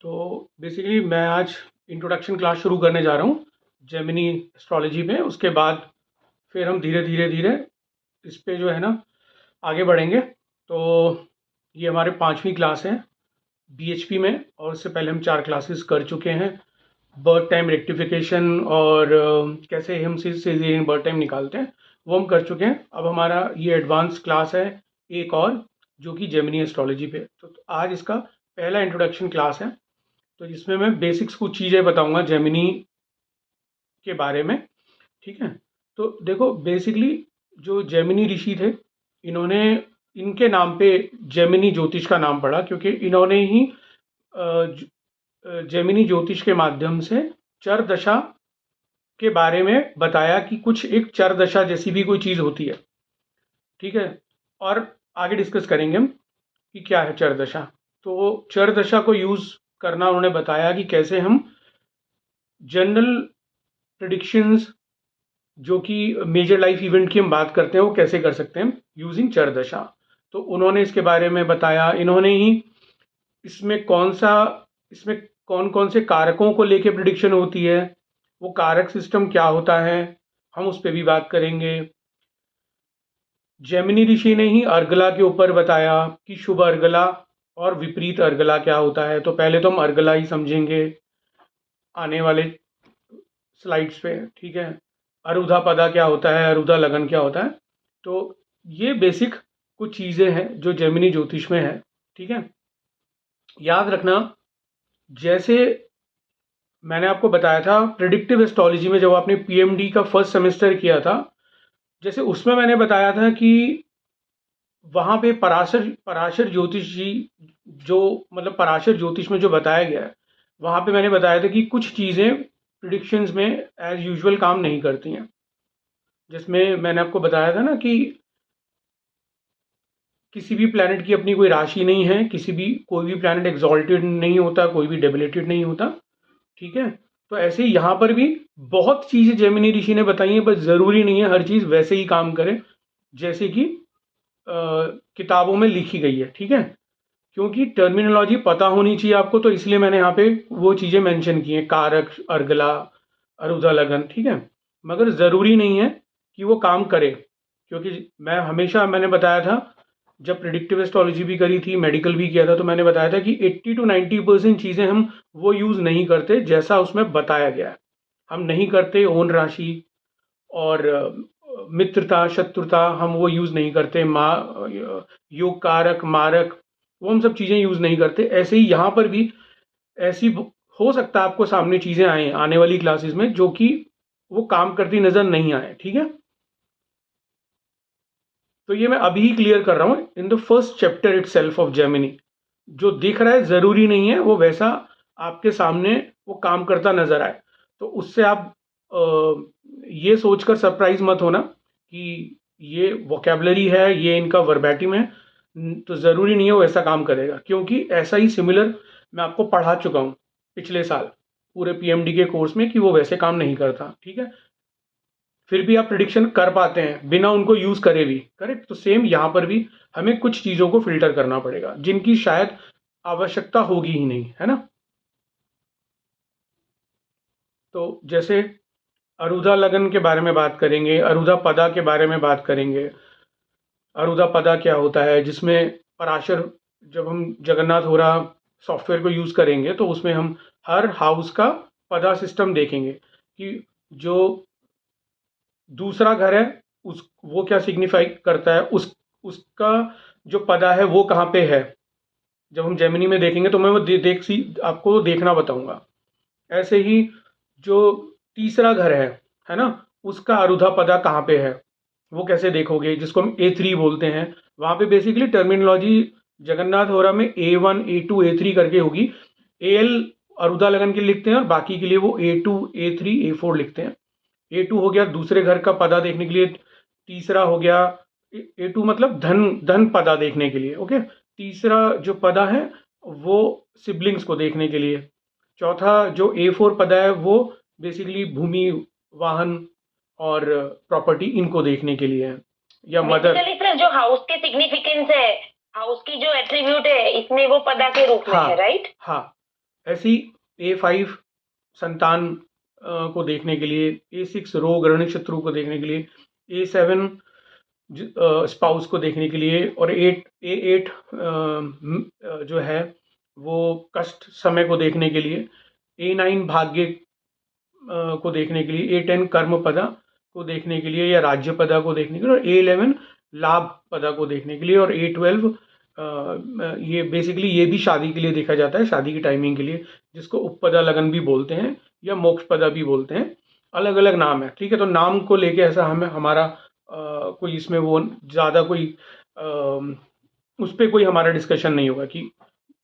तो बेसिकली मैं आज इंट्रोडक्शन क्लास शुरू करने जा रहा हूँ जेमिनी एस्ट्रोलॉजी में। उसके बाद फिर हम धीरे धीरे धीरे इस पे जो है ना आगे बढ़ेंगे। तो ये हमारे 5वीं क्लास है बीएचपी में, और इससे पहले हम 4 क्लासेस कर चुके हैं। बर्थ टाइम रेक्टिफिकेशन और कैसे हम सीज़ेरियन बर्थ टाइम निकालते हैं वो हम कर चुके हैं। अब हमारा ये एडवांस क्लास है एक और, जो कि जेमिनी एस्ट्रोलॉजी पे। तो आज इसका पहला इंट्रोडक्शन क्लास है, तो जिसमें मैं बेसिक्स कुछ चीज़ें बताऊंगा जेमिनी के बारे में। ठीक है, तो देखो बेसिकली जो जेमिनी ऋषि थे, इन्होंने इनके नाम पे जेमिनी ज्योतिष का नाम पड़ा, क्योंकि इन्होंने ही जेमिनी ज्योतिष के माध्यम से चर दशा के बारे में बताया कि कुछ एक चर दशा जैसी भी कोई चीज़ होती है। ठीक है, और आगे डिस्कस करेंगे हम कि क्या है चर दशा। तो चर दशा को यूज़ करना उन्होंने बताया कि कैसे हम जनरल प्रिडिक्शंस, जो कि मेजर लाइफ इवेंट की हम बात करते हैं, वो कैसे कर सकते हैं यूजिंग चर दशा। तो उन्होंने इसके बारे में बताया। इन्होंने ही इसमें इसमें कौन कौन से कारकों को लेके प्रिडिक्शन होती है, वो कारक सिस्टम क्या होता है, हम उस पर भी बात करेंगे। जेमिनी ऋषि ने ही अर्गला के ऊपर बताया कि शुभ अर्गला और विपरीत अर्गला क्या होता है। तो पहले तो हम अर्गला ही समझेंगे आने वाले स्लाइड्स पे। ठीक है, अरुधा पदा क्या होता है, अरुधा लगन क्या होता है। तो ये बेसिक कुछ चीज़ें हैं जो जेमिनी ज्योतिष में है। ठीक है, याद रखना, जैसे मैंने आपको बताया था प्रिडिक्टिव एस्ट्रोलॉजी में, जब आपने पीएमडी का फर्स्ट सेमेस्टर किया था, जैसे उसमें मैंने बताया था कि वहाँ पे पराशर पराशर ज्योतिष जी, जो मतलब पराशर ज्योतिष में जो बताया गया है, वहाँ पे मैंने बताया था कि कुछ चीज़ें प्रिडिक्शंस में एज यूजुअल काम नहीं करती हैं। जिसमें मैंने आपको बताया था ना कि किसी भी प्लैनेट की अपनी कोई राशि नहीं है, कोई भी प्लैनेट एग्जॉल्टेड नहीं होता, कोई भी डेबिलेटेड नहीं होता। ठीक है, तो ऐसे ही यहाँ पर भी बहुत चीज़ें जेमिनी ऋषि ने बताई हैं, बस ज़रूरी नहीं है हर चीज़ वैसे ही काम करे जैसे कि किताबों में लिखी गई है। ठीक है, क्योंकि टर्मिनोलॉजी पता होनी चाहिए आपको, तो इसलिए मैंने यहाँ पे वो चीज़ें मेंशन की हैं, कारक, अर्गला, अरुधा लगन। ठीक है, मगर ज़रूरी नहीं है कि वो काम करे, क्योंकि मैंने बताया था, जब प्रिडिक्टिव एस्ट्रोलॉजी भी करी थी, मेडिकल भी किया था, तो मैंने बताया था कि 80 to 90% चीज़ें हम वो यूज़ नहीं करते जैसा उसमें बताया गया है। हम नहीं करते ओन राशि और मित्रता शत्रुता, हम वो यूज़ नहीं करते। योग कारक मारक, वो हम सब चीज़ें यूज़ नहीं करते। ऐसे ही यहाँ पर भी ऐसी हो सकता है आपको सामने चीज़ें आए आने वाली क्लासेस में जो कि वो काम करती नज़र नहीं आए। ठीक है, तो ये मैं अभी ही क्लियर कर रहा हूँ in the first chapter it self of Gemini. जो दिख रहा है ज़रूरी नहीं है वो वैसा आपके सामने वो काम करता नज़र आए। तो उससे आप ये सोचकर सरप्राइज मत होना कि ये वोकेबलरी है, ये इनका वर्बैटिम है, तो ज़रूरी नहीं है वो ऐसा काम करेगा, क्योंकि ऐसा ही सिमिलर मैं आपको पढ़ा चुका हूँ पिछले साल पूरे पीएमडी के कोर्स में कि वो वैसे काम नहीं करता। ठीक है, फिर भी आप प्रिडिक्शन कर पाते हैं बिना उनको यूज़ करे भी। करेक्ट, तो सेम यहाँ पर भी हमें कुछ चीज़ों को फिल्टर करना पड़ेगा जिनकी शायद आवश्यकता होगी ही नहीं, है ना। तो जैसे अरुधा लगन के बारे में बात करेंगे, अरुधा पदा के बारे में बात करेंगे। अरुधा पदा क्या होता है, जिसमें पराशर, जब हम जगन्नाथ होरा सॉफ्टवेयर को यूज़ करेंगे तो उसमें हम हर हाउस का पदा सिस्टम देखेंगे कि जो दूसरा घर है उस वो क्या सिग्निफाई करता है, उसका जो पदा है वो कहाँ पे है। जब हम जेमिनी में देखेंगे तो मैं वो आपको देखना बताऊंगा। ऐसे ही जो तीसरा घर है ना, उसका अरुधा पदा कहाँ पे है, वो कैसे देखोगे, जिसको हम A3 बोलते हैं। वहाँ पे बेसिकली टर्मिनोलॉजी जगन्नाथ होरा में A1 A2 A3 करके होगी। AL अरुधा लगन के लिए लिखते हैं और बाकी के लिए वो A2 A3 A4 लिखते हैं। A2 हो गया दूसरे घर का पदा देखने के लिए, तीसरा हो गया A2 मतलब धन धन पदा देखने के लिए। ओके, तीसरा जो पदा है वो सिबलिंग्स को देखने के लिए। चौथा जो A4 पदा है वो बेसिकली भूमि, वाहन और प्रॉपर्टी, इनको देखने के लिए है, या मदर। बेसिकली सर जो हाउस की सिग्निफिकेंस है, हाउस की जो एट्रीब्यूट है, इसमें वो पदा के रूप में है, राइट? हाँ, ऐसी A5 संतान को देखने के लिए, A6 रोग रणशत्रु को देखने के लिए, A7 स्पाउस को देखने के लिए, और A8 जो है वो कष्ट समय को देखने के लिए, A9 भाग्य को देखने के लिए, A10 कर्म पदा को देखने के लिए या राज्य पदा को देखने के लिए, और A11 लाभ पदा को देखने के लिए, और A12 ये बेसिकली ये भी शादी के लिए देखा जाता है, शादी की टाइमिंग के लिए, जिसको उपपदा लगन भी बोलते हैं या मोक्ष पदा भी बोलते हैं, अलग अलग नाम है। ठीक है, तो नाम को लेके ऐसा हमें हमारा कोई इसमें वो ज़्यादा कोई उस पर कोई हमारा डिस्कशन नहीं होगा कि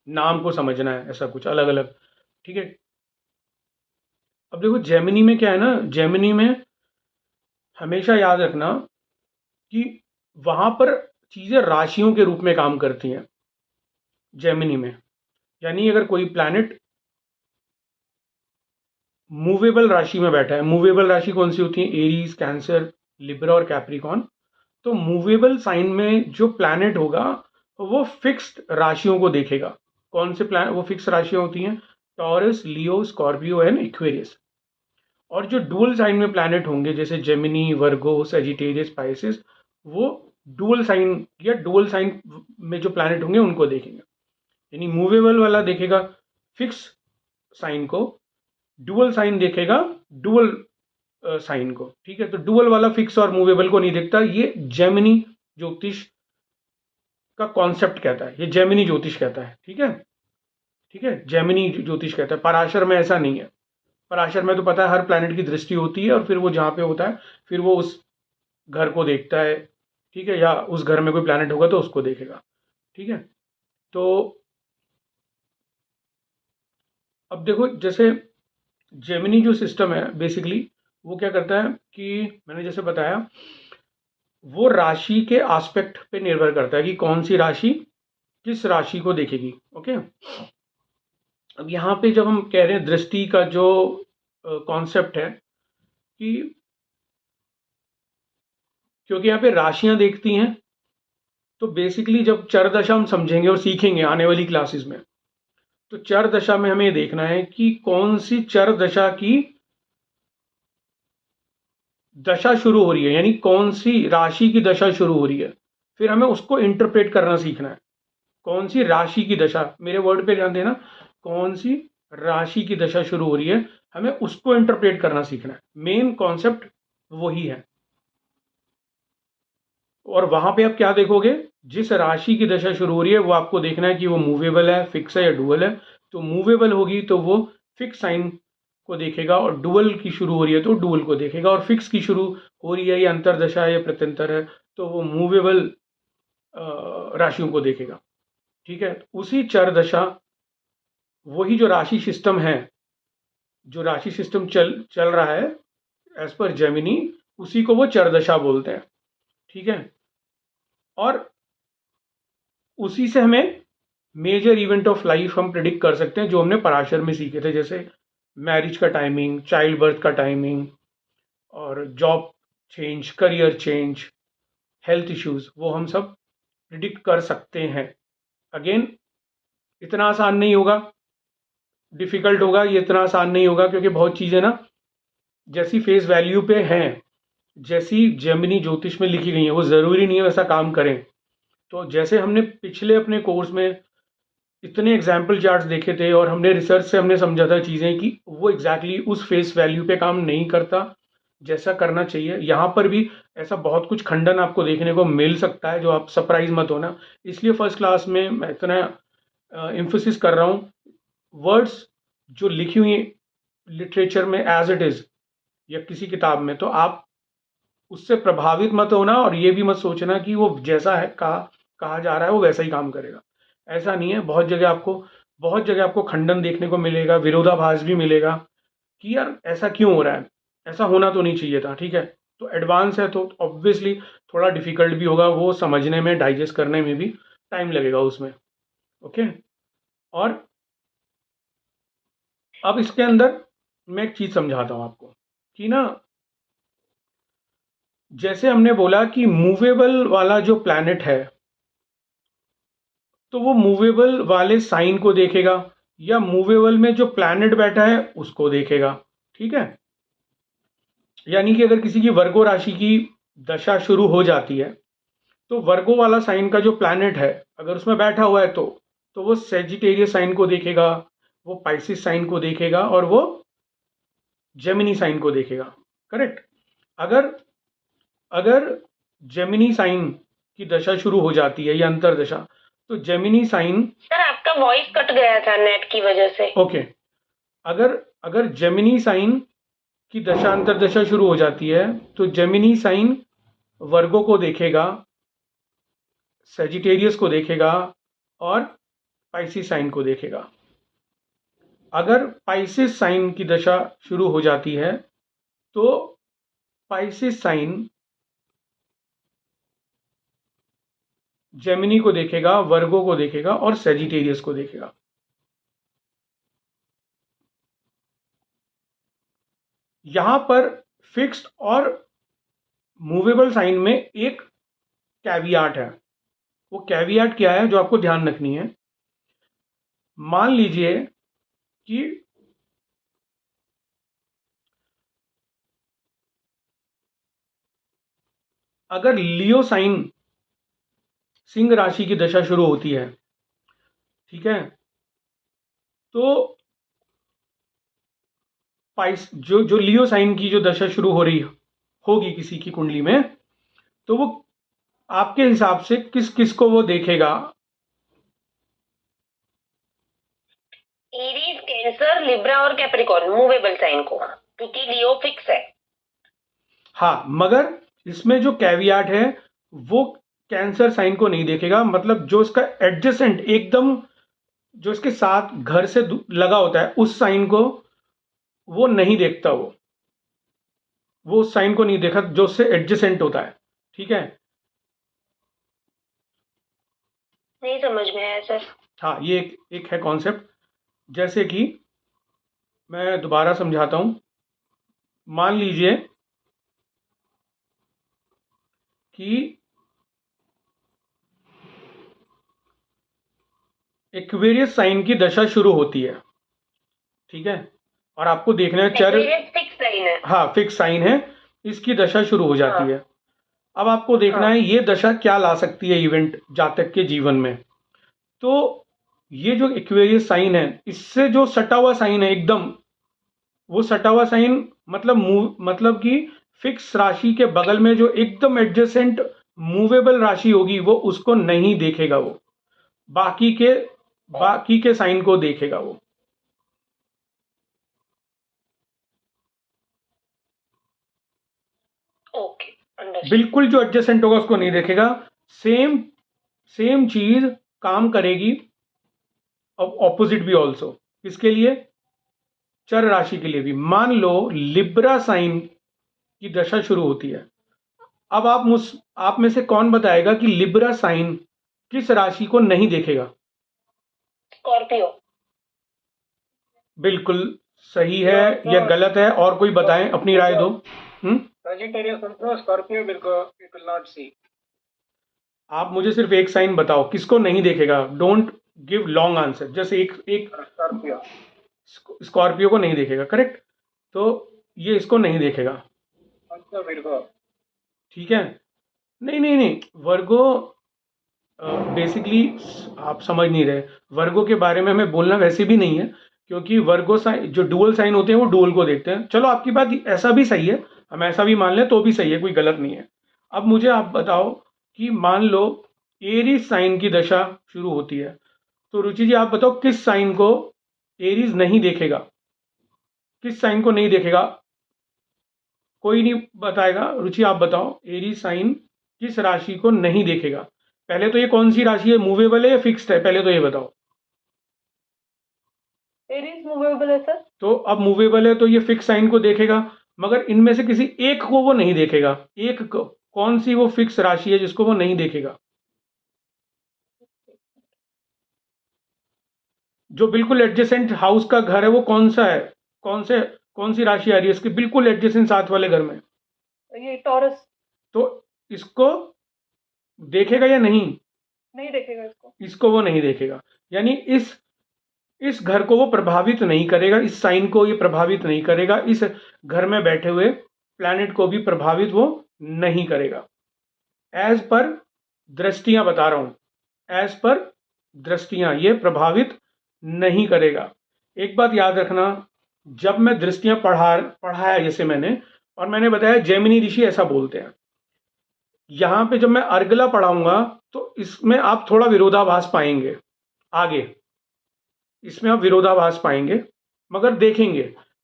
नाम को समझना है, ऐसा कुछ अलग अलग। ठीक है, अब देखो जेमिनी में क्या है ना, जेमिनी में हमेशा याद रखना कि वहां पर चीजें राशियों के रूप में काम करती हैं जेमिनी में। यानी अगर कोई प्लैनेट मूवेबल राशि में बैठा है, मूवेबल राशि कौन सी होती है, एरीज, कैंसर, लिब्रा और कैप्रिकॉन। तो मूवेबल साइन में जो प्लैनेट होगा वो फिक्स्ड राशियों को देखेगा। कौन से प्लैनेट वो फिक्स राशियां होती हैं, taurus, Leo, Scorpio and Aquarius. और जो डुअल साइन में प्लैनेट होंगे जैसे जेमिनी, वर्गो, सेजिटेरियस, स्पाइसिस, वो डुअल साइन या डुअल साइन में जो प्लैनेट होंगे उनको देखेंगे। यानी मूवेबल वाला देखेगा फिक्स साइन को, डुअल साइन देखेगा डुअल साइन को। ठीक है, तो डुअल वाला फिक्स और मूवेबल को नहीं देखता। ये जेमिनी ज्योतिष का कॉन्सेप्ट कहता है, ये जेमिनी ज्योतिष कहता है। ठीक है, ठीक है, जेमिनी ज्योतिष कहता है। पराशर में ऐसा नहीं है। पराशर में तो पता है हर प्लैनेट की दृष्टि होती है और फिर वो जहाँ पे होता है फिर वो उस घर को देखता है। ठीक है, या उस घर में कोई प्लैनेट होगा तो उसको देखेगा। ठीक है, तो अब देखो जैसे जेमिनी जो सिस्टम है बेसिकली वो क्या करता है कि मैंने जैसे बताया वो राशि के एस्पेक्ट पे निर्भर करता है कि कौन सी राशि किस राशि को देखेगी। ओके, अब यहाँ पे जब हम कह रहे हैं दृष्टि का जो कॉन्सेप्ट है कि क्योंकि यहाँ पे राशियां देखती हैं, तो बेसिकली जब चर दशा हम समझेंगे और सीखेंगे आने वाली क्लासेस में, तो चर दशा में हमें देखना है कि कौन सी चर दशा की दशा शुरू हो रही है, यानी कौन सी राशि की दशा शुरू हो रही है। फिर हमें उसको इंटरप्रेट करना सीखना है। कौन सी राशि की दशा, मेरे वर्ड पे ध्यान देना, कौन सी राशि की दशा शुरू हो रही है, हमें उसको इंटरप्रेट करना सीखना है। मेन कॉन्सेप्ट वही है। और वहां पे आप क्या देखोगे, जिस राशि की दशा शुरू हो रही है वो आपको देखना है कि वो मूवेबल है, फिक्स है या डुअल है। तो मूवेबल होगी तो वो फिक्स साइन को देखेगा, और डुअल की शुरू हो रही है तो डुअल को देखेगा, और फिक्स की शुरू हो रही है या अंतरदशा है या प्रत्यंतर है तो वो मूवेबल राशियों को देखेगा। ठीक है, उसी चर दशा, वही जो राशि सिस्टम है, जो राशि सिस्टम चल चल रहा है एज पर जेमिनी, उसी को वो चर दशा बोलते हैं। ठीक है, और उसी से हमें मेजर इवेंट ऑफ लाइफ हम प्रिडिक्ट कर सकते हैं जो हमने पराशर में सीखे थे, जैसे मैरिज का टाइमिंग, चाइल्ड बर्थ का टाइमिंग, और job change, career change, health issues, वो हम सब प्रिडिक्ट कर सकते हैं। अगेन इतना आसान नहीं होगा, डिफिकल्ट होगा, ये इतना आसान नहीं होगा क्योंकि बहुत चीज़ें ना जैसी फेस वैल्यू पे हैं, जैसी जेमिनी ज्योतिष में लिखी गई है, वो ज़रूरी नहीं है वैसा काम करें। तो जैसे हमने पिछले अपने कोर्स में इतने एग्जाम्पल चार्ट्स देखे थे और हमने रिसर्च से हमने समझा था चीज़ें कि वो एग्जैक्टली उस फेस वैल्यू पे काम नहीं करता जैसा करना चाहिए। यहाँ पर भी ऐसा बहुत कुछ खंडन आपको देखने को मिल सकता है, जो आप सरप्राइज मत होना। इसलिए फर्स्ट क्लास में मैं इतना एम्फोसिस कर रहा हूँ, वर्ड्स जो लिखी हुई लिटरेचर में एज इट इज़ या किसी किताब में, तो आप उससे प्रभावित मत होना, और ये भी मत सोचना कि वो जैसा है कहा जा रहा है वो वैसा ही काम करेगा। ऐसा नहीं है। बहुत जगह आपको खंडन देखने को मिलेगा, विरोधाभास भी मिलेगा कि यार ऐसा क्यों हो रहा है, ऐसा होना तो नहीं चाहिए था। ठीक है, तो एडवांस है तो ऑब्वियसली थोड़ा डिफिकल्ट भी होगा, वो समझने में, डाइजेस्ट करने में भी टाइम लगेगा उसमें। ओके, और अब इसके अंदर मैं एक चीज़ समझाता हूँ आपको कि ना, जैसे हमने बोला कि मूवेबल वाला जो प्लैनेट है तो वो मूवेबल वाले साइन को देखेगा या मूवेबल में जो प्लैनेट बैठा है उसको देखेगा। ठीक है, यानी कि अगर किसी की वर्गो राशि की दशा शुरू हो जाती है तो वर्गो वाला साइन का जो प्लैनेट है अगर उसमें बैठा हुआ है तो वो सेजिटेरियस साइन को देखेगा, वो पाइसिस साइन को देखेगा और वो जेमिनी साइन को देखेगा। करेक्ट। अगर अगर जेमिनी साइन की दशा शुरू हो जाती है या अंतरदशा, तो जेमिनी साइन। सर आपका वॉइस कट गया था नेट की वजह से। ओके, अगर अगर जेमिनी साइन की दशा अंतरदशा शुरू हो जाती है तो जेमिनी साइन वर्गो को देखेगा, सेजिटेरियस को देखेगा और पाइसिस साइन को देखेगा। अगर पाइसिस साइन की दशा शुरू हो जाती है तो पाइसिस साइन जेमिनी को देखेगा, वर्गो को देखेगा और सेजिटेरियस को देखेगा। यहां पर फिक्स्ड और मूवेबल साइन में एक कैवियाट है। वो कैवियाट क्या है जो आपको ध्यान रखनी है? मान लीजिए कि अगर लियो साइन सिंह राशि की दशा शुरू होती है, ठीक है, तो पाइस जो जो लियो साइन की जो दशा शुरू हो रही होगी किसी की कुंडली में, तो वो आपके हिसाब से किस किस को वो देखेगा? एरीज, कैंसर, लिब्रा और कैप्रिकॉर्न मूवेबल साइन को, क्योंकि लियो फिक्स है। हाँ, मगर इसमें जो कैवियाट है वो कैंसर साइन को नहीं देखेगा। मतलब जो इसका एडजेसेंट एकदम जो इसके साथ घर से लगा होता है उस साइन को वो नहीं देखता। वो उस साइन को नहीं देखा जो उससे एडजेसेंट होता है। ठीक है, नहीं समझ में आया सर। हाँ, ये एक है कॉन्सेप्ट। जैसे कि मैं दोबारा समझाता हूं। मान लीजिए कि एक्वेरियस साइन की दशा शुरू होती है, ठीक है, और आपको देखना है फिक्स साइन है। हाँ, फिक्स साइन है, इसकी दशा शुरू हो जाती है। अब आपको देखना है ये दशा क्या ला सकती है इवेंट जातक के जीवन में। तो ये जो एक्वेरियस साइन है इससे जो सटा हुआ साइन है एकदम, वो सटा हुआ साइन मतलब मतलब कि फिक्स राशि के बगल में जो एकदम एडजेसेंट मूवेबल राशि होगी वो उसको नहीं देखेगा। वो बाकी के बाकी के साइन को देखेगा वो। Okay, understood. बिल्कुल जो एडजेसेंट होगा उसको नहीं देखेगा। सेम सेम चीज काम करेगी ऑपोजिट भी ऑल्सो। किसके लिए? चर राशि के लिए भी। मान लो लिब्रा साइन की दशा शुरू होती है। अब आप में से कौन बताएगा कि लिब्रा साइन किस राशि को नहीं देखेगा? स्कॉर्पियो। बिल्कुल सही है या गलत है? और कोई बताएं, अपनी राय दो। स्कॉर्पियो विल नॉट सी। आप मुझे सिर्फ एक साइन बताओ किसको नहीं देखेगा। डोंट गिव लॉन्ग आंसर, जैसे एक स्कॉर्पियो। स्कॉर्पियो को नहीं देखेगा। करेक्ट, तो ये इसको नहीं देखेगा। विर्गो। ठीक है, नहीं नहीं नहीं, वर्गो बेसिकली आप समझ नहीं रहे। वर्गो के बारे में हमें बोलना वैसे भी नहीं है, क्योंकि वर्गो साइन जो डुअल साइन होते हैं वो डुअल को देखते हैं। चलो आपकी बात ऐसा भी सही है, हम ऐसा भी मान लें तो भी सही है, कोई गलत नहीं है। अब मुझे आप बताओ कि मान लो एरीज साइन की दशा शुरू होती है, तो रुचि जी आप बताओ किस साइन को एरीज नहीं देखेगा? किस साइन को नहीं देखेगा? कोई नहीं बताएगा। रुचि आप बताओ एरीज साइन किस राशि को नहीं देखेगा? पहले तो ये कौन सी राशि है, मूवेबल है या फिक्स्ड है? पहले तो ये बताओ। एरीज मूवेबल है सर। तो अब मूवेबल है तो ये फिक्स साइन को देखेगा, मगर इनमें से किसी एक को वो नहीं देखेगा। एक को, कौन सी वो फिक्स राशि है जिसको वो नहीं देखेगा? जो बिल्कुल एडजेसेंट हाउस का घर है वो कौन सा है? कौन सी राशि आ रही है इसके बिल्कुल एडजेसेंट साथ वाले घर में? ये टॉरस। तो इसको देखेगा या नहीं? नहीं देखेगा इसको। इसको वो नहीं देखेगा। यानी इस घर को वो प्रभावित नहीं करेगा, इस साइन को ये प्रभावित नहीं करेगा, इस घर में बैठे हुए प्लैनेट को भी प्रभावित वो नहीं करेगा। एज पर दृष्टियां बता रहा हूं, एज पर दृष्टियां ये प्रभावित नहीं करेगा। एक बात याद रखना, जब मैं दृष्टियां पढ़ाया जैसे मैंने, और मैंने बताया जेमिनी ऋषि ऐसा बोलते हैं, यहां पे जब मैं अर्गला पढ़ाऊंगा तो इसमें आप थोड़ा विरोधाभास पाएंगे। आगे इसमें आप विरोधाभास पाएंगे, मगर देखेंगे,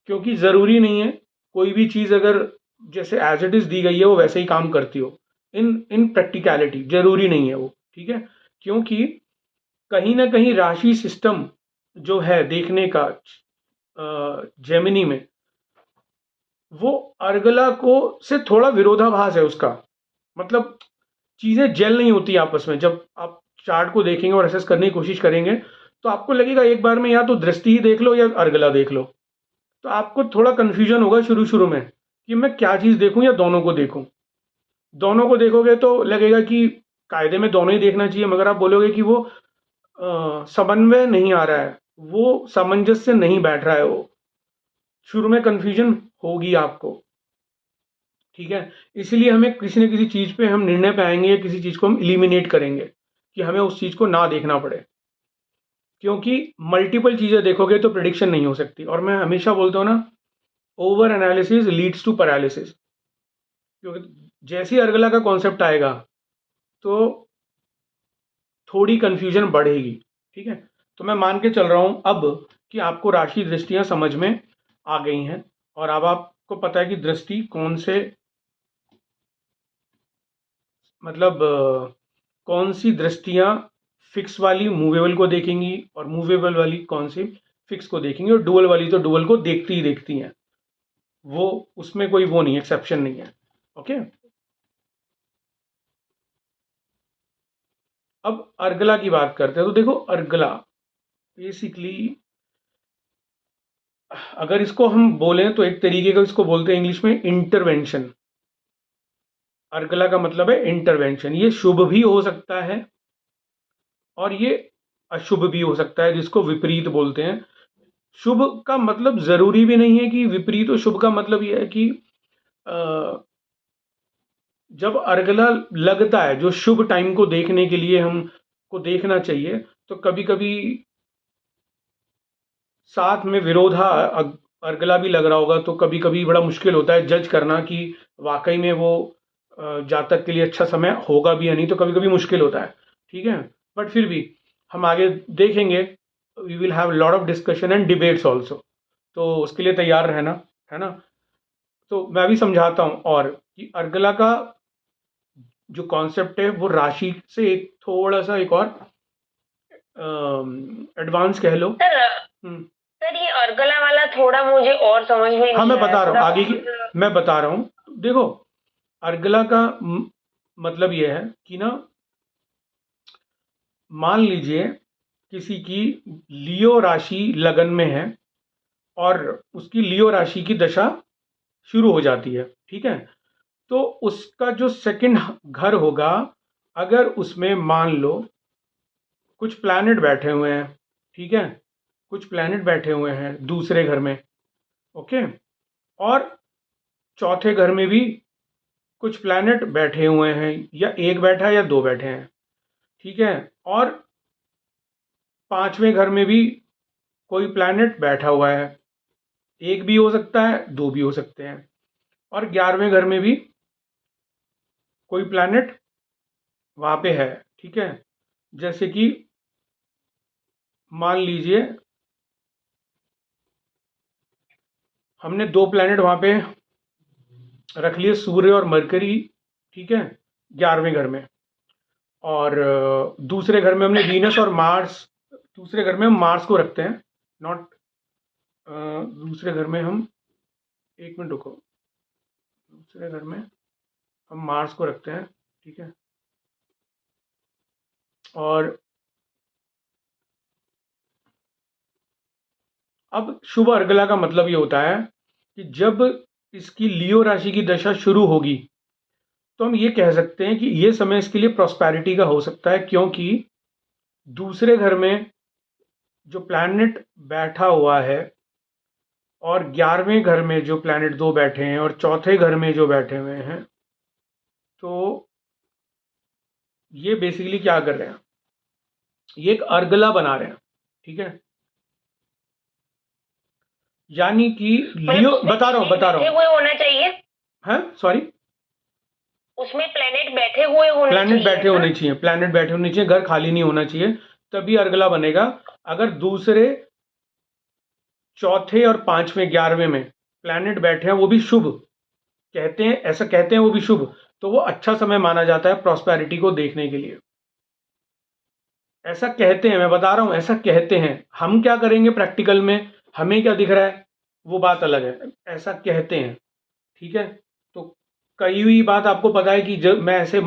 क्योंकि जरूरी नहीं है कोई भी चीज अगर जैसे एज इट इज दी गई है वो वैसे ही काम करती हो। इन इन प्रैक्टिकलिटी जरूरी नहीं है वो, ठीक है। क्योंकि कहीं ना कहीं राशि सिस्टम जो है देखने का जेमिनी में, वो अर्गला को से थोड़ा विरोधाभास है उसका। मतलब चीजें जेल नहीं होती आपस में। जब आप चार्ट को देखेंगे और असेस करने की कोशिश करेंगे तो आपको लगेगा एक बार में या तो दृष्टि ही देख लो या अर्गला देख लो, तो आपको थोड़ा कंफ्यूजन होगा शुरू शुरू में कि मैं क्या चीज देखूं या दोनों को देखूं। दोनों को देखोगे तो लगेगा कि कायदे में दोनों ही देखना चाहिए, मगर आप बोलोगे कि वो समन्वय नहीं आ रहा है, वो सामंजस्य नहीं बैठ रहा है, वो शुरू में कंफ्यूजन होगी आपको, ठीक है। इसलिए हमें किसी न किसी चीज पे हम निर्णय पे आएंगे या किसी चीज को हम इलिमिनेट करेंगे कि हमें उस चीज को ना देखना पड़े, क्योंकि मल्टीपल चीजें देखोगे तो प्रिडिक्शन नहीं हो सकती। और मैं हमेशा बोलता हूँ ना, over analysis leads to paralysis. क्योंकि जैसे ही अर्गला का कॉन्सेप्ट आएगा तो थोड़ी कंफ्यूजन बढ़ेगी, ठीक है। तो मैं मान के चल रहा हूं अब कि आपको राशि दृष्टियां समझ में आ गई हैं, और अब आपको पता है कि दृष्टि कौन से, मतलब कौन सी दृष्टियां फिक्स वाली मूवेबल को देखेंगी और मूवेबल वाली कौन सी फिक्स को देखेंगी, और डुअल वाली तो डुअल को देखती ही देखती हैं। वो उसमें कोई वो नहीं, एक्सेप्शन नहीं है, ओके। अब अर्गला की बात करते हैं। तो देखो अर्गला बेसिकली, अगर इसको हम बोलें तो एक तरीके का इसको बोलते हैं इंग्लिश में इंटरवेंशन। अर्गला का मतलब है इंटरवेंशन। ये शुभ भी हो सकता है और ये अशुभ भी हो सकता है, जिसको विपरीत बोलते हैं। शुभ का मतलब जरूरी भी नहीं है कि विपरीत हो। शुभ का मतलब यह है कि जब अर्गला लगता है, जो शुभ टाइम को देखने के लिए हमको देखना चाहिए, तो कभी कभी साथ में विरोधा अर्गला भी लग रहा होगा, तो कभी कभी बड़ा मुश्किल होता है जज करना कि वाकई में वो जातक के लिए अच्छा समय होगा भी या नहीं। तो कभी कभी मुश्किल होता है, ठीक है। बट फिर भी हम आगे देखेंगे, we will have lot of discussion and debates also, तो उसके लिए तैयार रहना, है ना। तो मैं भी समझाता हूँ, और कि अर्गला का जो कॉन्सेप्ट है वो राशि से एक थोड़ा सा एक और एडवांस कह लो। सर हम्म, सर ये अर्गला वाला थोड़ा मुझे और समझ में हाँ नहीं मैं बता आया। रहा हूँ थोड़ा आगे की, मैं बता रहा हूँ। देखो अर्गला का मतलब ये है कि ना, मान लीजिए किसी की लियो राशि लगन में है और उसकी लियो राशि की दशा शुरू हो जाती है, ठीक है। तो उसका जो सेकंड घर होगा, अगर उसमें मान लो कुछ प्लैनेट बैठे हुए हैं, ठीक है, कुछ प्लैनेट बैठे हुए हैं दूसरे घर में, ओके, और चौथे घर में भी कुछ प्लैनेट बैठे हुए हैं, या एक बैठा है या दो बैठे हैं, ठीक है, और पांचवें घर में भी कोई प्लैनेट बैठा हुआ है, एक भी हो सकता है, दो भी हो सकते हैं, और 11वें घर में भी कोई प्लैनेट वहां पे है, ठीक है। जैसे कि मान लीजिए हमने दो प्लैनेट वहां पे रख लिए, सूर्य और मरकरी, ठीक है, 11वें घर में, और दूसरे घर में हमने वीनस और मार्स, दूसरे घर में हम मार्स को रखते हैं, नॉट दूसरे घर में हम, एक मिनट रुको, दूसरे घर में हम मार्स को रखते हैं, ठीक है। और अब शुभ अर्गला का मतलब ये होता है कि जब इसकी लियो राशि की दशा शुरू होगी तो हम ये कह सकते हैं कि ये समय इसके लिए प्रॉस्पेरिटी का हो सकता है, क्योंकि दूसरे घर में जो प्लैनेट बैठा हुआ है और 11वें घर में जो प्लैनेट दो बैठे हैं और चौथे घर में जो बैठे हुए हैं, तो ये बेसिकली क्या कर रहे हैं, ये एक अर्गला बना रहे हैं। ठीक है, यानी कि लियो, उसमें बता रहा हूँ बैठे हुए होना चाहिए, हाँ सॉरी, उसमें प्लेनेट बैठे हुए होने प्लैनेट चाहिए बैठे ना? होने चाहिए, प्लैनेट बैठे होने चाहिए, घर खाली नहीं होना चाहिए, तभी अर्गला बनेगा। अगर दूसरे, चौथे और पांचवें 11वें में प्लैनेट बैठे हैं, वो भी शुभ कहते हैं, ऐसा कहते हैं वो भी शुभ, तो वो अच्छा समय माना जाता है प्रॉस्पेरिटी को देखने के लिए। ऐसा कहते हैं, मैं बता रहा हूं, ऐसा कहते हैं। हम क्या करेंगे प्रैक्टिकल में, हमें क्या दिख रहा है वो बात अलग है, ऐसा कहते हैं। ठीक है, तो कही हुई बात आपको पता है कि जब मैं ऐसे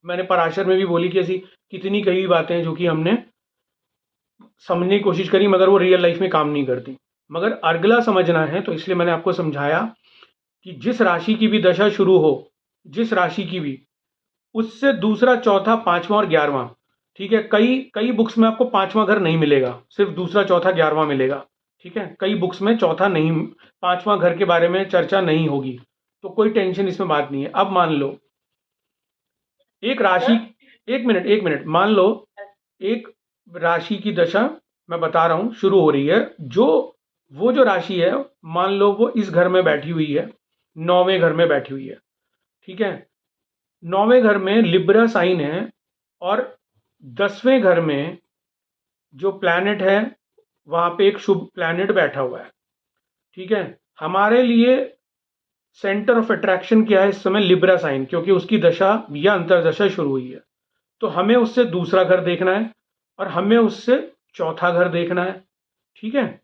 मैंने पराशर में भी बोली कि ऐसी कितनी कही हुई बातें हैं जो कि हमने समझने की कोशिश करी मगर वो रियल लाइफ में काम नहीं करती। मगर अर्गला समझना है तो इसलिए मैंने आपको समझाया कि जिस राशि की भी दशा शुरू हो, जिस राशि की भी, उससे दूसरा, चौथा, पांचवा और 11वां, ठीक है, कई कई बुक्स में आपको पांचवा घर नहीं मिलेगा, सिर्फ दूसरा, चौथा, 11वां मिलेगा। ठीक है, कई बुक्स में चौथा नहीं, पांचवा घर के बारे में चर्चा नहीं होगी, तो कोई टेंशन इसमें बात नहीं है। अब मान लो एक राशि, एक मिनट मान लो एक राशि की दशा मैं बता रहा हूं शुरू हो रही है, जो वो जो राशि है, मान लो वो इस घर में बैठी हुई है, 9वें घर में बैठी हुई है। ठीक है, 9वें घर में लिब्रा साइन है और 10वें घर में जो प्लैनेट है वहां पे एक शुभ प्लैनेट बैठा हुआ है। ठीक है, हमारे लिए सेंटर ऑफ अट्रैक्शन क्या है इस समय, लिब्रा साइन, क्योंकि उसकी दशा या अंतरदशा शुरू हुई है, तो हमें उससे दूसरा घर देखना है और हमें उससे चौथा घर देखना है। ठीक है,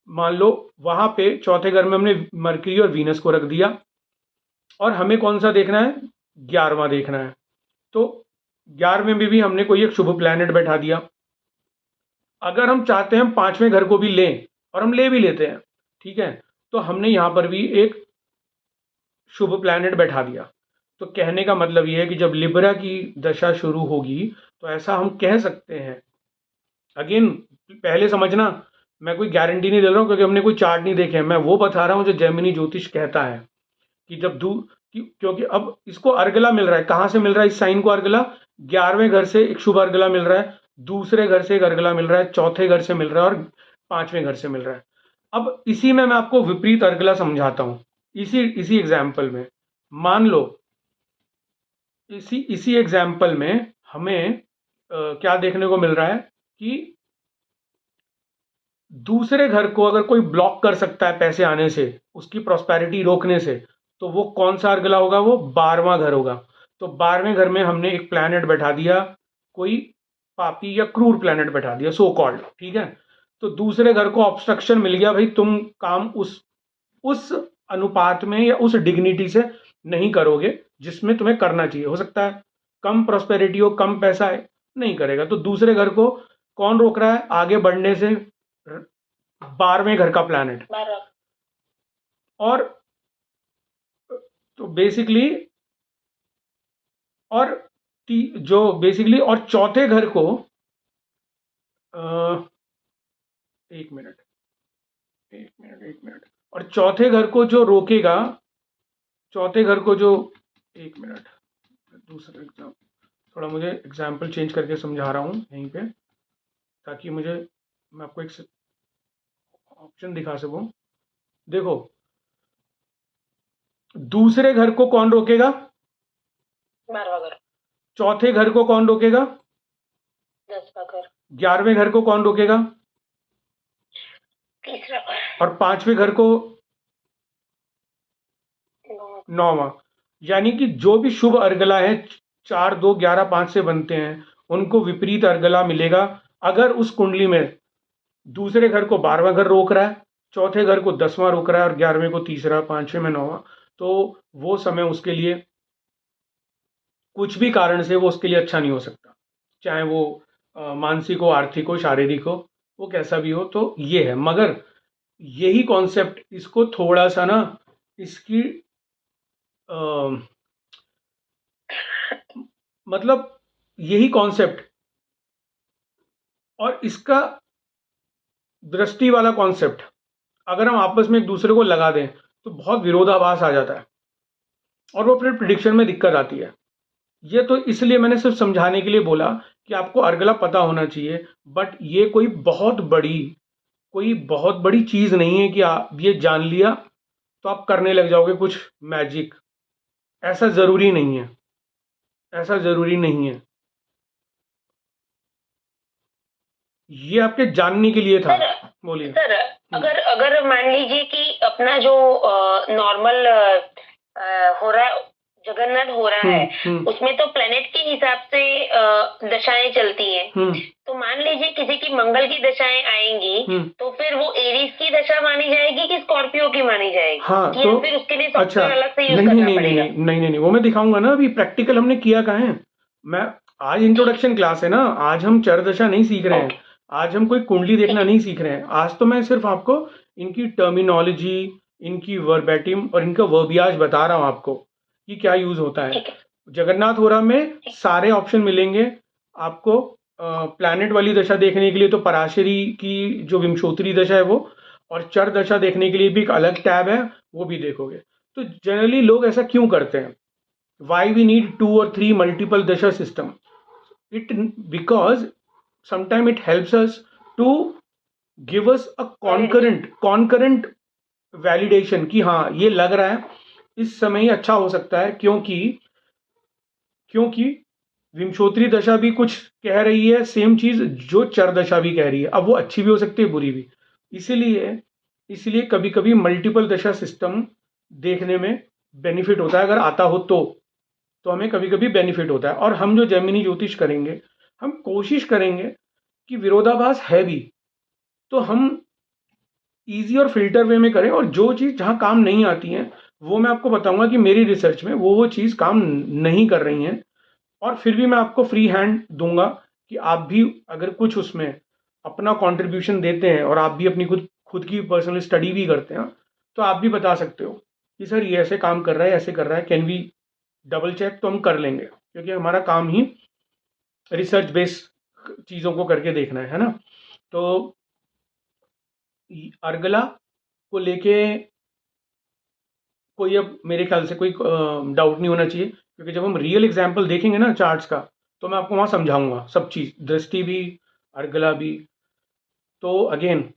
मान लो वहां पे चौथे घर में हमने मरकरी और वीनस को रख दिया और हमें कौन सा देखना है, 11वां देखना है। तो 11वें में भी हमने कोई एक शुभ प्लैनेट बैठा दिया। अगर हम चाहते हैं हम पांचवें घर को भी लें, और हम ले भी लेते हैं, ठीक है, तो हमने यहां पर भी एक शुभ प्लैनेट बैठा दिया। तो कहने का मतलब यह है कि जब लिब्रा की दशा शुरू होगी तो ऐसा हम कह सकते हैं, अगेन पहले समझना, मैं कोई गारंटी नहीं दे रहा हूं क्योंकि हमने कोई चार्ट नहीं देखे हैं, मैं वो बता रहा हूं जो जैमिनी ज्योतिष कहता है कि जब क्योंकि अब इसको अर्गला मिल रहा है, कहां से मिल रहा है इस साइन को अर्गला, 11वें घर से एक शुभ अर्गला मिल रहा है, दूसरे घर से एक अर्गला मिल रहा है, चौथे घर से मिल रहा है और पांचवें घर से मिल रहा है। अब इसी में मैं आपको विपरीत अर्गला समझाता हूं, इसी इसी एग्जाम्पल में। मान लो इसी इसी एग्जाम्पल में हमें क्या देखने को मिल रहा है कि दूसरे घर को अगर कोई ब्लॉक कर सकता है पैसे आने से, उसकी प्रॉस्पेरिटी रोकने से, तो वो कौन सा अर्गला होगा, वो 12वां घर होगा। तो 12वें घर में हमने एक प्लैनेट बैठा दिया, कोई पापी या क्रूर प्लैनेट बैठा दिया, सो कॉल्ड। ठीक है, तो दूसरे घर को ऑब्स्ट्रक्शन मिल गया, भाई तुम काम उस अनुपात में या उस डिग्निटी से नहीं करोगे जिसमें तुम्हें करना चाहिए। हो सकता है कम प्रॉस्पेरिटी हो, कम पैसा है, नहीं करेगा। तो दूसरे घर को कौन रोक रहा है आगे बढ़ने से, 12वें घर का प्लैनेट। 12। और तो बेसिकली, और जो बेसिकली और चौथे घर को एक मिनट, एक मिनट, और चौथे घर को जो रोकेगा, चौथे घर को जो, एक मिनट, दूसरा एग्जाम्पल, थोड़ा मुझे एग्जाम्पल चेंज करके समझा रहा हूं यहीं पे, ताकि मैं आपको एक ऑप्शन दिखा सकूं। देखो, दूसरे घर को कौन रोकेगा, 12वां घर। चौथे घर को कौन रोकेगा, 10वां घर। 11वें घर को कौन रोकेगा, तीसरा घर। और पांचवें घर को 9वां। यानी कि जो भी शुभ अर्गला है 4, 2, 11, 5 से बनते हैं, उनको विपरीत अर्गला मिलेगा अगर उस कुंडली में दूसरे घर को 12वां घर रोक रहा है, चौथे घर को 10वां रोक रहा है और 11वें को तीसरा, पांचवें में 9वां। तो वो समय उसके लिए कुछ भी कारण से वो उसके लिए अच्छा नहीं हो सकता, चाहे वो मानसिक हो, आर्थिक हो, शारीरिक हो, वो कैसा भी हो। तो ये है, मगर यही कॉन्सेप्ट, इसको थोड़ा सा ना, इसकी मतलब यही कॉन्सेप्ट और इसका दृष्टि वाला कॉन्सेप्ट अगर हम आपस में एक दूसरे को लगा दें तो बहुत विरोधाभास आ जाता है और वो फिर प्रिडिक्शन में दिक्कत आती है। ये तो इसलिए मैंने सिर्फ समझाने के लिए बोला कि आपको अर्गला पता होना चाहिए, बट ये कोई बहुत बड़ी चीज़ नहीं है कि आप ये जान लिया तो आप करने लग जाओगे कुछ मैजिक। ऐसा ज़रूरी नहीं है, ऐसा ज़रूरी नहीं है। ये आपके जानने के लिए था। सर बोलिए। सर अगर अगर मान लीजिए कि अपना जो नॉर्मल हो रहा है, जगन्नाथ हो रहा है, उसमें तो प्लेनेट के हिसाब से दशाएं चलती हैं। तो मान लीजिए किसी की मंगल की दशाएं आएंगी, तो फिर वो एरीज की दशा मानी जाएगी कि स्कॉर्पियो की मानी जाएगी? हाँ, कि तो फिर उसके लिए अच्छा, सॉफ्टवेयर अलग से यूज नहीं करना नहीं नहीं पड़ेगा? नहीं नहीं नहीं नहीं, वो मैं दिखाऊंगा ना। अभी प्रैक्टिकल हमने किया कहाँ है। मैं आज इंट्रोडक्शन क्लास है ना, आज हम चर दशा नहीं सीख रहे हैं, ओके। आज हम कोई कुंडली देखना नहीं सीख रहे हैं। आज तो मैं सिर्फ आपको इनकी टर्मिनोलॉजी, इनकी वर्बैटिम और इनका वर्बियाज बता रहा हूँ आपको कि क्या यूज होता है। ठीक है। जगन्नाथ होरा में सारे ऑप्शन मिलेंगे आपको। प्लैनेट वाली दशा देखने के लिए तो पराशरी की जो विंशोत्तरी दशा है वो, और चर दशा देखने के लिए भी एक अलग टैब है, वो भी देखोगे। तो जनरली लोग ऐसा क्यों करते हैं? वाई वी नीड 2 और 3 मल्टीपल दशा system? It because sometime it helps us to give us a concurrent validation कि हाँ ये लग रहा है इस समय ही अच्छा हो सकता है, क्योंकि विंशोत्तरी दशा भी कुछ कह रही है सेम चीज जो चर दशा भी कह रही है। अब वो अच्छी भी हो सकती है, बुरी भी। इसीलिए इसलिए कभी कभी मल्टीपल दशा सिस्टम देखने में बेनिफिट होता है, अगर आता हो तो हमें कभी कभी बेनिफिट होता है। और हम जो जैमिनी ज्योतिष करेंगे, हम कोशिश करेंगे कि विरोधाभास है भी तो हम इजी और फिल्टर वे में करें, और जो चीज़ जहाँ काम नहीं आती है वो मैं आपको बताऊंगा कि मेरी रिसर्च में वो चीज़ काम नहीं कर रही हैं। और फिर भी मैं आपको फ्री हैंड दूंगा कि आप भी अगर कुछ उसमें अपना कंट्रीब्यूशन देते हैं और आप भी अपनी खुद की पर्सनल स्टडी भी करते हैं, तो आप भी बता सकते हो कि सर ये ऐसे काम कर रहा है, ऐसे कर रहा है, कैन वी डबल चेक? तो हम कर लेंगे, क्योंकि हमारा काम ही रिसर्च बेस चीज़ों को करके देखना है ना। तो अर्गला को लेके कोई, अब मेरे ख्याल से कोई डाउट नहीं होना चाहिए, क्योंकि जब हम रियल एग्जाम्पल देखेंगे ना चार्ट्स का, तो मैं आपको वहाँ समझाऊंगा सब चीज़, दृष्टि भी, अर्गला भी। तो अगेन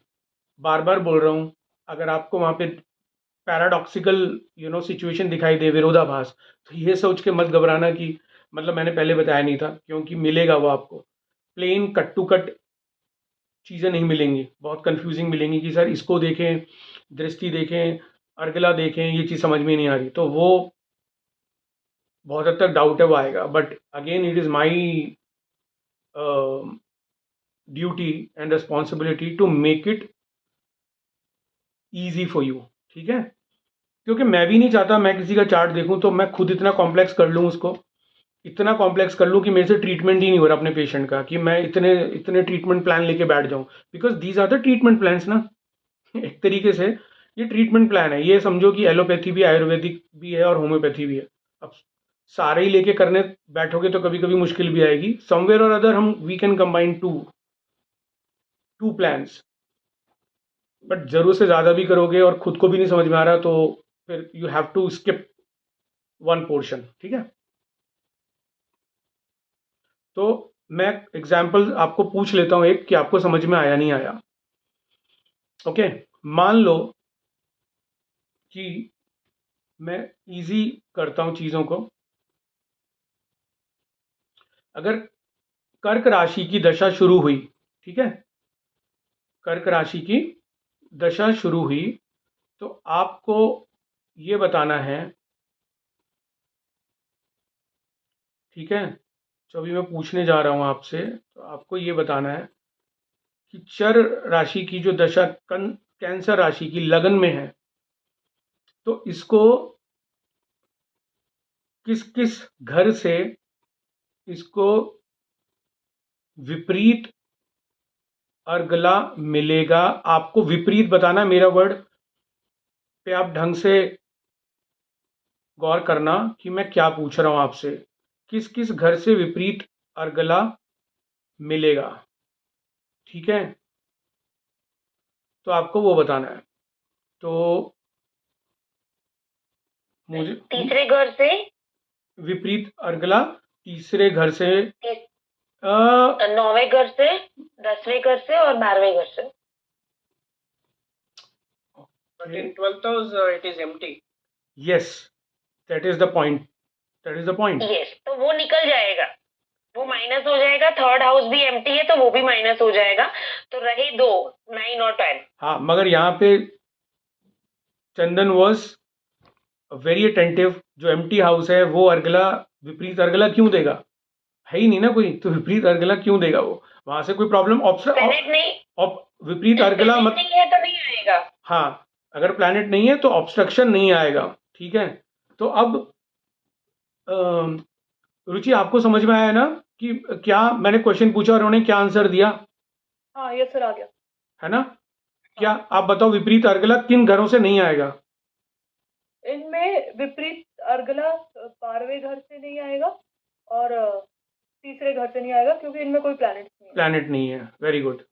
बार बार बोल रहा हूँ, अगर आपको वहाँ पे पैराडॉक्सिकल सिचुएशन दिखाई दे, विरोधाभास, तो ये सोच के मत घबराना कि मतलब मैंने पहले बताया नहीं था, क्योंकि मिलेगा वो आपको। प्लेन कट टू कट चीज़ें नहीं मिलेंगी, बहुत कंफ्यूजिंग मिलेंगी कि सर इसको देखें, दृष्टि देखें, अर्गला देखें, ये चीज़ समझ में नहीं आ रही, तो वो बहुत हद तक डाउट है वो आएगा। But again it is my duty and responsibility to make it easy for you. ठीक है, क्योंकि मैं भी नहीं चाहता मैं किसी का चार्ट देखूं तो मैं खुद इतना कॉम्प्लेक्स कर लूं उसको, इतना कॉम्प्लेक्स कर लूं कि मेरे से ट्रीटमेंट ही नहीं हो रहा अपने पेशेंट का, कि मैं इतने इतने ट्रीटमेंट प्लान लेके बैठ जाऊं। Because these are the treatment plans ना। एक तरीके से ये ट्रीटमेंट प्लान है। ये समझो कि एलोपैथी भी, आयुर्वेदिक भी है और होम्योपैथी भी है। अब सारे ही लेके करने बैठोगे तो कभी कभी मुश्किल भी आएगी। समवेयर और अदर हम we can combine two plans. But जरूरत से ज़्यादा भी करोगे और खुद को भी नहीं समझ में आ रहा, तो फिर you have to skip one portion. ठीक है, तो मैं एग्जाम्पल आपको पूछ लेता हूँ एक, कि आपको समझ में आया नहीं आया। ओके, मान लो कि मैं इजी करता हूँ चीज़ों को। अगर कर्क राशि की दशा शुरू हुई, ठीक है, कर्क राशि की दशा शुरू हुई, तो आपको ये बताना है, ठीक है, जो अभी मैं पूछने जा रहा हूँ आपसे, तो आपको ये बताना है कि चर राशि की जो दशा कैंसर राशि की लगन में है, तो इसको किस किस घर से इसको विपरीत अर्गला मिलेगा। आपको विपरीत बताना, मेरा वर्ड पे आप ढंग से गौर करना कि मैं क्या पूछ रहा हूं आपसे। किस किस घर से विपरीत अर्गला मिलेगा। ठीक है, तो आपको वो बताना है। तो मुझे तीसरे घर से विपरीत अर्गला तीसरे घर से तीस- अ, 9वें घर से, 10वें घर से और 12वें घर से। But in 12th house, it is empty. Yes, that is the point, that is the point. Yes, तो वो निकल जाएगा, वो माइनस हो जाएगा। थर्ड हाउस भी एम्प्टी है तो वो भी माइनस हो जाएगा, तो रहे 2, 9 और 10। हाँ, मगर यहाँ पे चंदन वॉज वेरी अटेंटिव। जो एम्प्टी हाउस है वो अर्गला विपरीत अर्गला क्यों देगा? है ही नहीं ना कोई, तो विपरीत अर्गला क्यों देगा? वो वहां से कोई प्रॉब्लम प्लेनेट नहीं, विपरीत अर्गला प्लेनेट मत। नहीं है तो नहीं आएगा। हाँ, अगर प्लैनेट नहीं है तो ऑब्स्ट्रक्शन नहीं आएगा, ठीक है। तो अब अम, रुचि आपको समझ में आया ना कि क्या मैंने क्वेश्चन पूछा और उन्होंने क्या आंसर दिया, हाँ ये सर आ गया। है ना? क्या आप बताओ, विपरीत अर्गला किन घरों से नहीं आएगा? इनमें विपरीत अर्गला 12वें घर से नहीं आएगा और तीसरे घर से नहीं आएगा क्योंकि इनमें कोई प्लैनेट नहीं है। प्लैनेट नहीं है, वेरी गुड।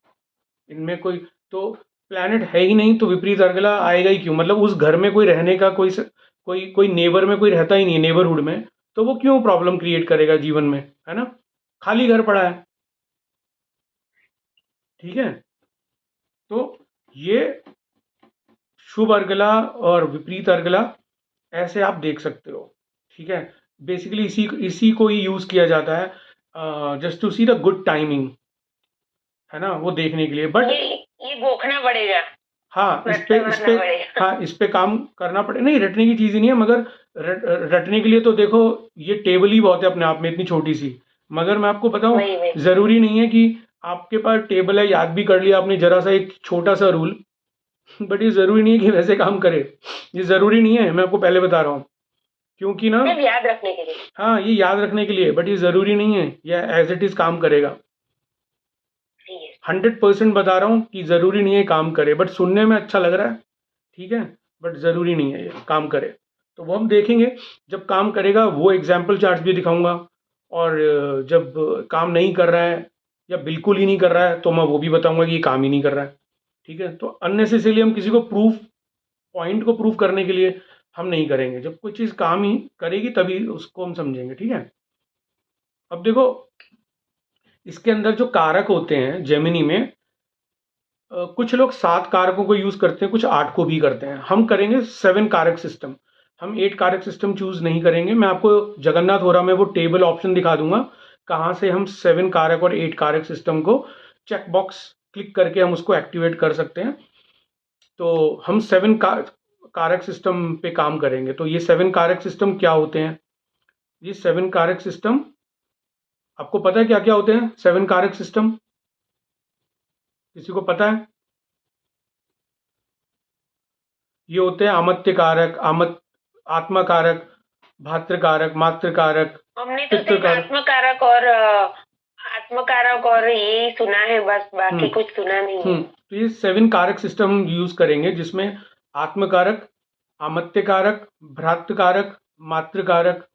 इनमें कोई तो प्लैनेट है ही नहीं, तो विपरीत अर्गला आएगा ही क्यों? मतलब उस घर में कोई रहने का कोई नेबर में कोई रहता ही नहीं है, नेबरहुड में, तो वो क्यों प्रॉब्लम क्रिएट करेगा जीवन में, है ना? खाली घर पड़ा है, ठीक है। तो ये शुभ अर्गला और विपरीत अर्गला ऐसे आप देख सकते हो, ठीक है। बेसिकली इसी को ही यूज किया जाता है just to see the good timing, है ना, वो देखने के लिए। बट ये गोखना पड़ेगा, हाँ, इस रटना पे पड़ेगा। हाँ, इस पे काम करना पड़े। नहीं, रटने की चीज़ ही नहीं है, मगर रटने के लिए तो देखो ये टेबल ही बहुत है अपने आप में, इतनी छोटी सी। मगर मैं आपको बताऊं, वही ज़रूरी नहीं है कि आपके पास टेबल है, याद भी कर लिया आपने जरा सा एक छोटा सा रूल, बट ये ज़रूरी नहीं है कि वैसे काम करे। ये ज़रूरी नहीं है, मैं आपको पहले बता रहा हूँ, क्योंकि ना सिर्फ याद रखने के लिए। हाँ, ये याद रखने के लिए, बट ये ज़रूरी नहीं है ये एज इट इज़ काम करेगा। 100% बता रहा हूँ कि ज़रूरी नहीं है काम करे, बट सुनने में अच्छा लग रहा है, ठीक है, बट ज़रूरी नहीं है ये काम करे। तो वो हम देखेंगे जब काम करेगा, वो एग्जाम्पल चार्ट्स भी दिखाऊंगा। और जब काम नहीं कर रहा है या बिल्कुल ही नहीं कर रहा है तो मैं वो भी बताऊंगा कि ये काम ही नहीं कर रहा है, ठीक है। तो अननेसेसरीली हम किसी को पॉइंट को प्रूफ करने के लिए हम नहीं करेंगे। जब कोई चीज़ काम ही करेगी तभी उसको हम समझेंगे, ठीक है। अब देखो, इसके अंदर जो कारक होते हैं जेमिनी में, कुछ लोग 7 कारकों को यूज करते हैं, कुछ 8 को भी करते हैं। हम करेंगे 7 कारक सिस्टम, हम 8 कारक सिस्टम चूज नहीं करेंगे। मैं आपको जगन्नाथ होरा में वो टेबल ऑप्शन दिखा दूंगा, कहाँ से हम 7 कारक और 8 कारक सिस्टम को चेक बॉक्स क्लिक करके हम उसको एक्टिवेट कर सकते हैं। तो हम 7 कारक सिस्टम पे काम करेंगे। तो ये 7 कारक सिस्टम क्या होते हैं? ये 7 कारक सिस्टम, आपको पता है क्या क्या होते हैं 7 कारक सिस्टम? किसी को पता है? ये होते हैं अमत्य कारक, आत्मा कारक, भातृ कारक, मातृ कारक, हमने तो पितृ सिर्फ कारक। आत्मकारक और यही सुना है, बस बाकी कुछ सुना नहीं है। तो ये 7 कारक सिस्टम हम यूज करेंगे, जिसमें आत्म कारक, अमत्य कारक, भ्रातृ कारक, मातृ कारक,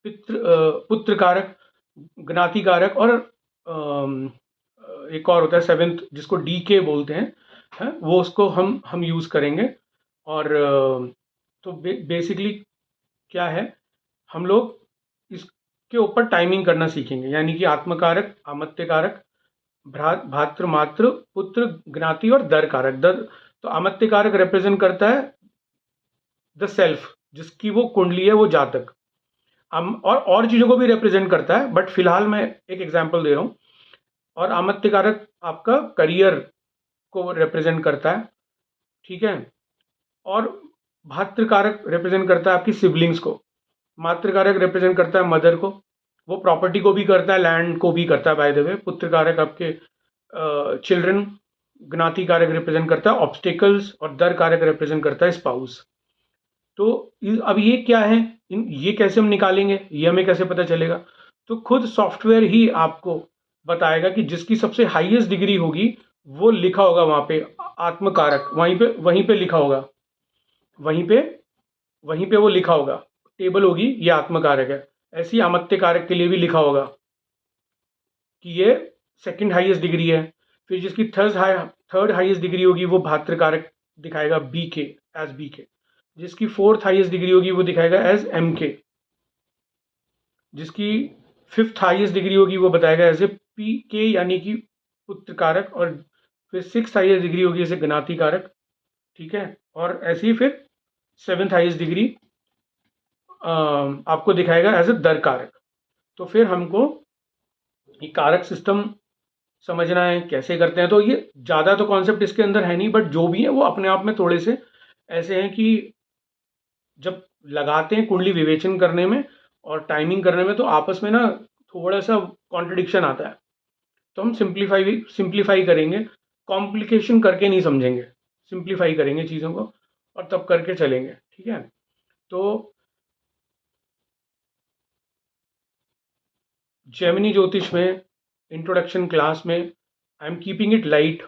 पुत्र कारक, ज्ञाति कारक, और एक और होता है 7th जिसको डीके बोलते हैं, है वो, उसको हम यूज करेंगे। और तो बेसिकली क्या है, हम लोग इसके ऊपर टाइमिंग करना सीखेंगे, यानी कि आत्मकारक, अमत्य कारक, भातृ, मातृ, पुत्र, ज्ञाति और दर कारक। दर तो अमत्य कारक रिप्रेजेंट करता है द सेल्फ, जिसकी वो कुंडली है, वो जातक। और चीजों को भी रिप्रेजेंट करता है, बट फिलहाल मैं एक एग्जांपल दे रहा हूँ। और अमत्य कारक आपका करियर को रिप्रेजेंट करता है, ठीक है। और भातृ कारक रिप्रेजेंट करता है आपकी सिबलिंग्स को। मातृ कारक रिप्रेजेंट करता है मदर को, वो प्रॉपर्टी को भी करता है, लैंड को भी करता है बाय द वे। पुत्र कारक आपके चिल्ड्रन, ज्ञाति कारक रिप्रेजेंट करता है ऑब्स्टिकल्स, और दर कारक रिप्रेजेंट करता है स्पाउस। तो अब ये क्या है, ये कैसे हम निकालेंगे, ये हमें कैसे पता चलेगा? तो खुद सॉफ्टवेयर ही आपको बताएगा कि जिसकी सबसे हाईएस्ट डिग्री होगी वो लिखा होगा वहां पे आत्मकारक, वहीं पे लिखा होगा, वहीं पे वो लिखा होगा, टेबल होगी, ये आत्मकारक है। ऐसे ही अमत्य कारक के लिए भी लिखा होगा कि ये सेकंड हाईएस्ट डिग्री है। फिर जिसकी थर्ड हाईएस्ट डिग्री होगी वो भात्र कारक दिखाएगा बी के, एज बी के। जिसकी फोर्थ हाईएस्ट डिग्री होगी वो दिखाएगा एज एम के। जिसकी फिफ्थ हाईएस्ट डिग्री होगी वो बताएगा एज ए पी के, यानी कि पुत्र कारक। और फिर सिक्स हाईएस्ट डिग्री होगी एज ए ज्ञाति कारक, ठीक है। और ऐसे ही फिर सेवेंथ हाईएस्ट डिग्री आपको दिखाएगा एज ए दर कारक। तो फिर हमको ये कारक सिस्टम समझना है कैसे करते हैं। तो ये ज़्यादा तो कॉन्सेप्ट इसके अंदर है नहीं, बट जो भी है वो अपने आप में थोड़े से ऐसे हैं कि जब लगाते हैं कुंडली विवेचन करने में और टाइमिंग करने में तो आपस में ना थोड़ा सा कॉन्ट्रडिक्शन आता है। तो हम सिंप्लीफाई करेंगे, कॉम्प्लिकेशन करके नहीं समझेंगे, सिंप्लीफाई करेंगे चीज़ों को और तब करके चलेंगे, ठीक है। तो जेमिनी ज्योतिष में इंट्रोडक्शन क्लास में I am keeping it light.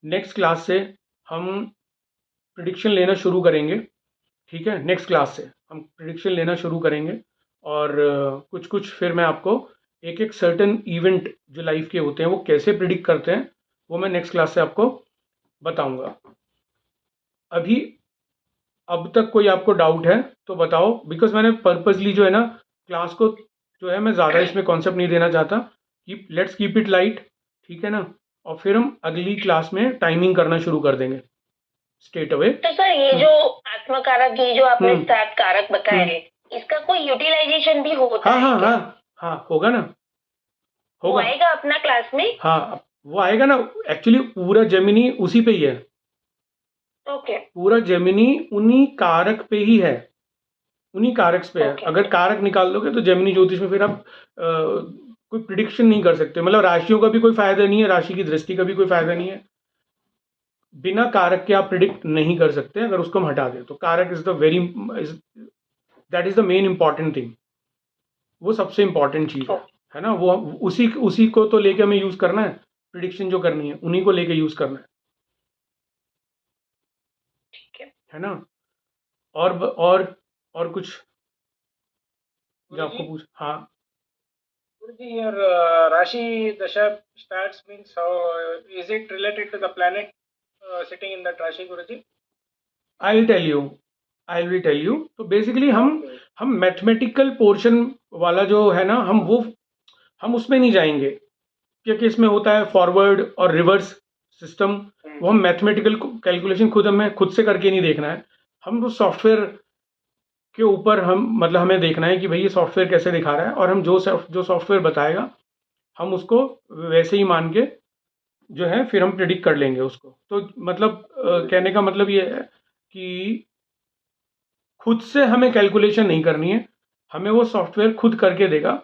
Next class से हम प्रिडिक्शन लेना शुरू करेंगे, ठीक है। नेक्स्ट क्लास से हम प्रिडिक्शन लेना शुरू करेंगे और कुछ कुछ फिर मैं आपको एक एक सर्टन इवेंट जो लाइफ के होते हैं वो कैसे प्रिडिक्ट करते हैं वो मैं नेक्स्ट क्लास से आपको बताऊंगा। अभी अब तक कोई आपको डाउट है तो बताओ, बिकॉज मैंने पर्पसली जो है ना क्लास को जो है मैं ज़्यादा इसमें कॉन्सेप्ट नहीं देना चाहता कि लेट्स कीप इट लाइट, ठीक है ना। और फिर हम अगली क्लास में टाइमिंग करना शुरू कर देंगे स्ट्रेट अवे। तो सर ये जो आत्मकारक, ये जो आपने 7 कारक बताए हैं, इसका कोई यूटिलाइजेशन भी होता है क्या? हाँ होगा ना, वो होगा। आएगा अपना क्लास में? हाँ वो आएगा ना, एक्चुअली पूरा जेमिनी उसी पे ही है। ओके। पूरा जेमिनी उन्हीं कारक पे ही है, उन्हीं कारक पे है। Okay. अगर कारक निकाल दोगे तो जेमिनी ज्योतिष में फिर आप कोई प्रिडिक्शन नहीं कर सकते, मतलब राशियों का भी कोई फायदा नहीं है, राशि की दृष्टि का भी कोई फायदा नहीं है। बिना कारक के आप प्रिडिक्ट नहीं कर सकते। अगर उसको हम हटा दें तो कारक is that is the main important thing, वो सबसे इंपॉर्टेंट चीज है ना। वो उसी को तो लेके हमें यूज करना है, प्रिडिक्शन जो करनी है उन्हीं को लेके यूज करना है ना। और कुछ जो आपको पूछ, हाँ Guruji, your Rashi Dasha starts means how is it related to the planet sitting in that Rashi, Guruji? I will tell you. तो बेसिकली हम मैथमेटिकल पोर्शन वाला जो है ना हम उसमें नहीं जाएंगे, क्योंकि इसमें होता है फॉरवर्ड और रिवर्स सिस्टम। वो हम मैथमेटिकल कैलकुलेशन हमें खुद से करके नहीं देखना है। हम वो सॉफ्टवेयर के ऊपर मतलब हमें देखना है कि भाई ये सॉफ्टवेयर कैसे दिखा रहा है, और हम जो सॉफ्टवेयर बताएगा हम उसको वैसे ही मान के जो है फिर हम प्रेडिक्ट कर लेंगे उसको। तो मतलब कहने का मतलब ये है कि खुद से हमें कैलकुलेशन नहीं करनी है, हमें वो सॉफ्टवेयर खुद करके देगा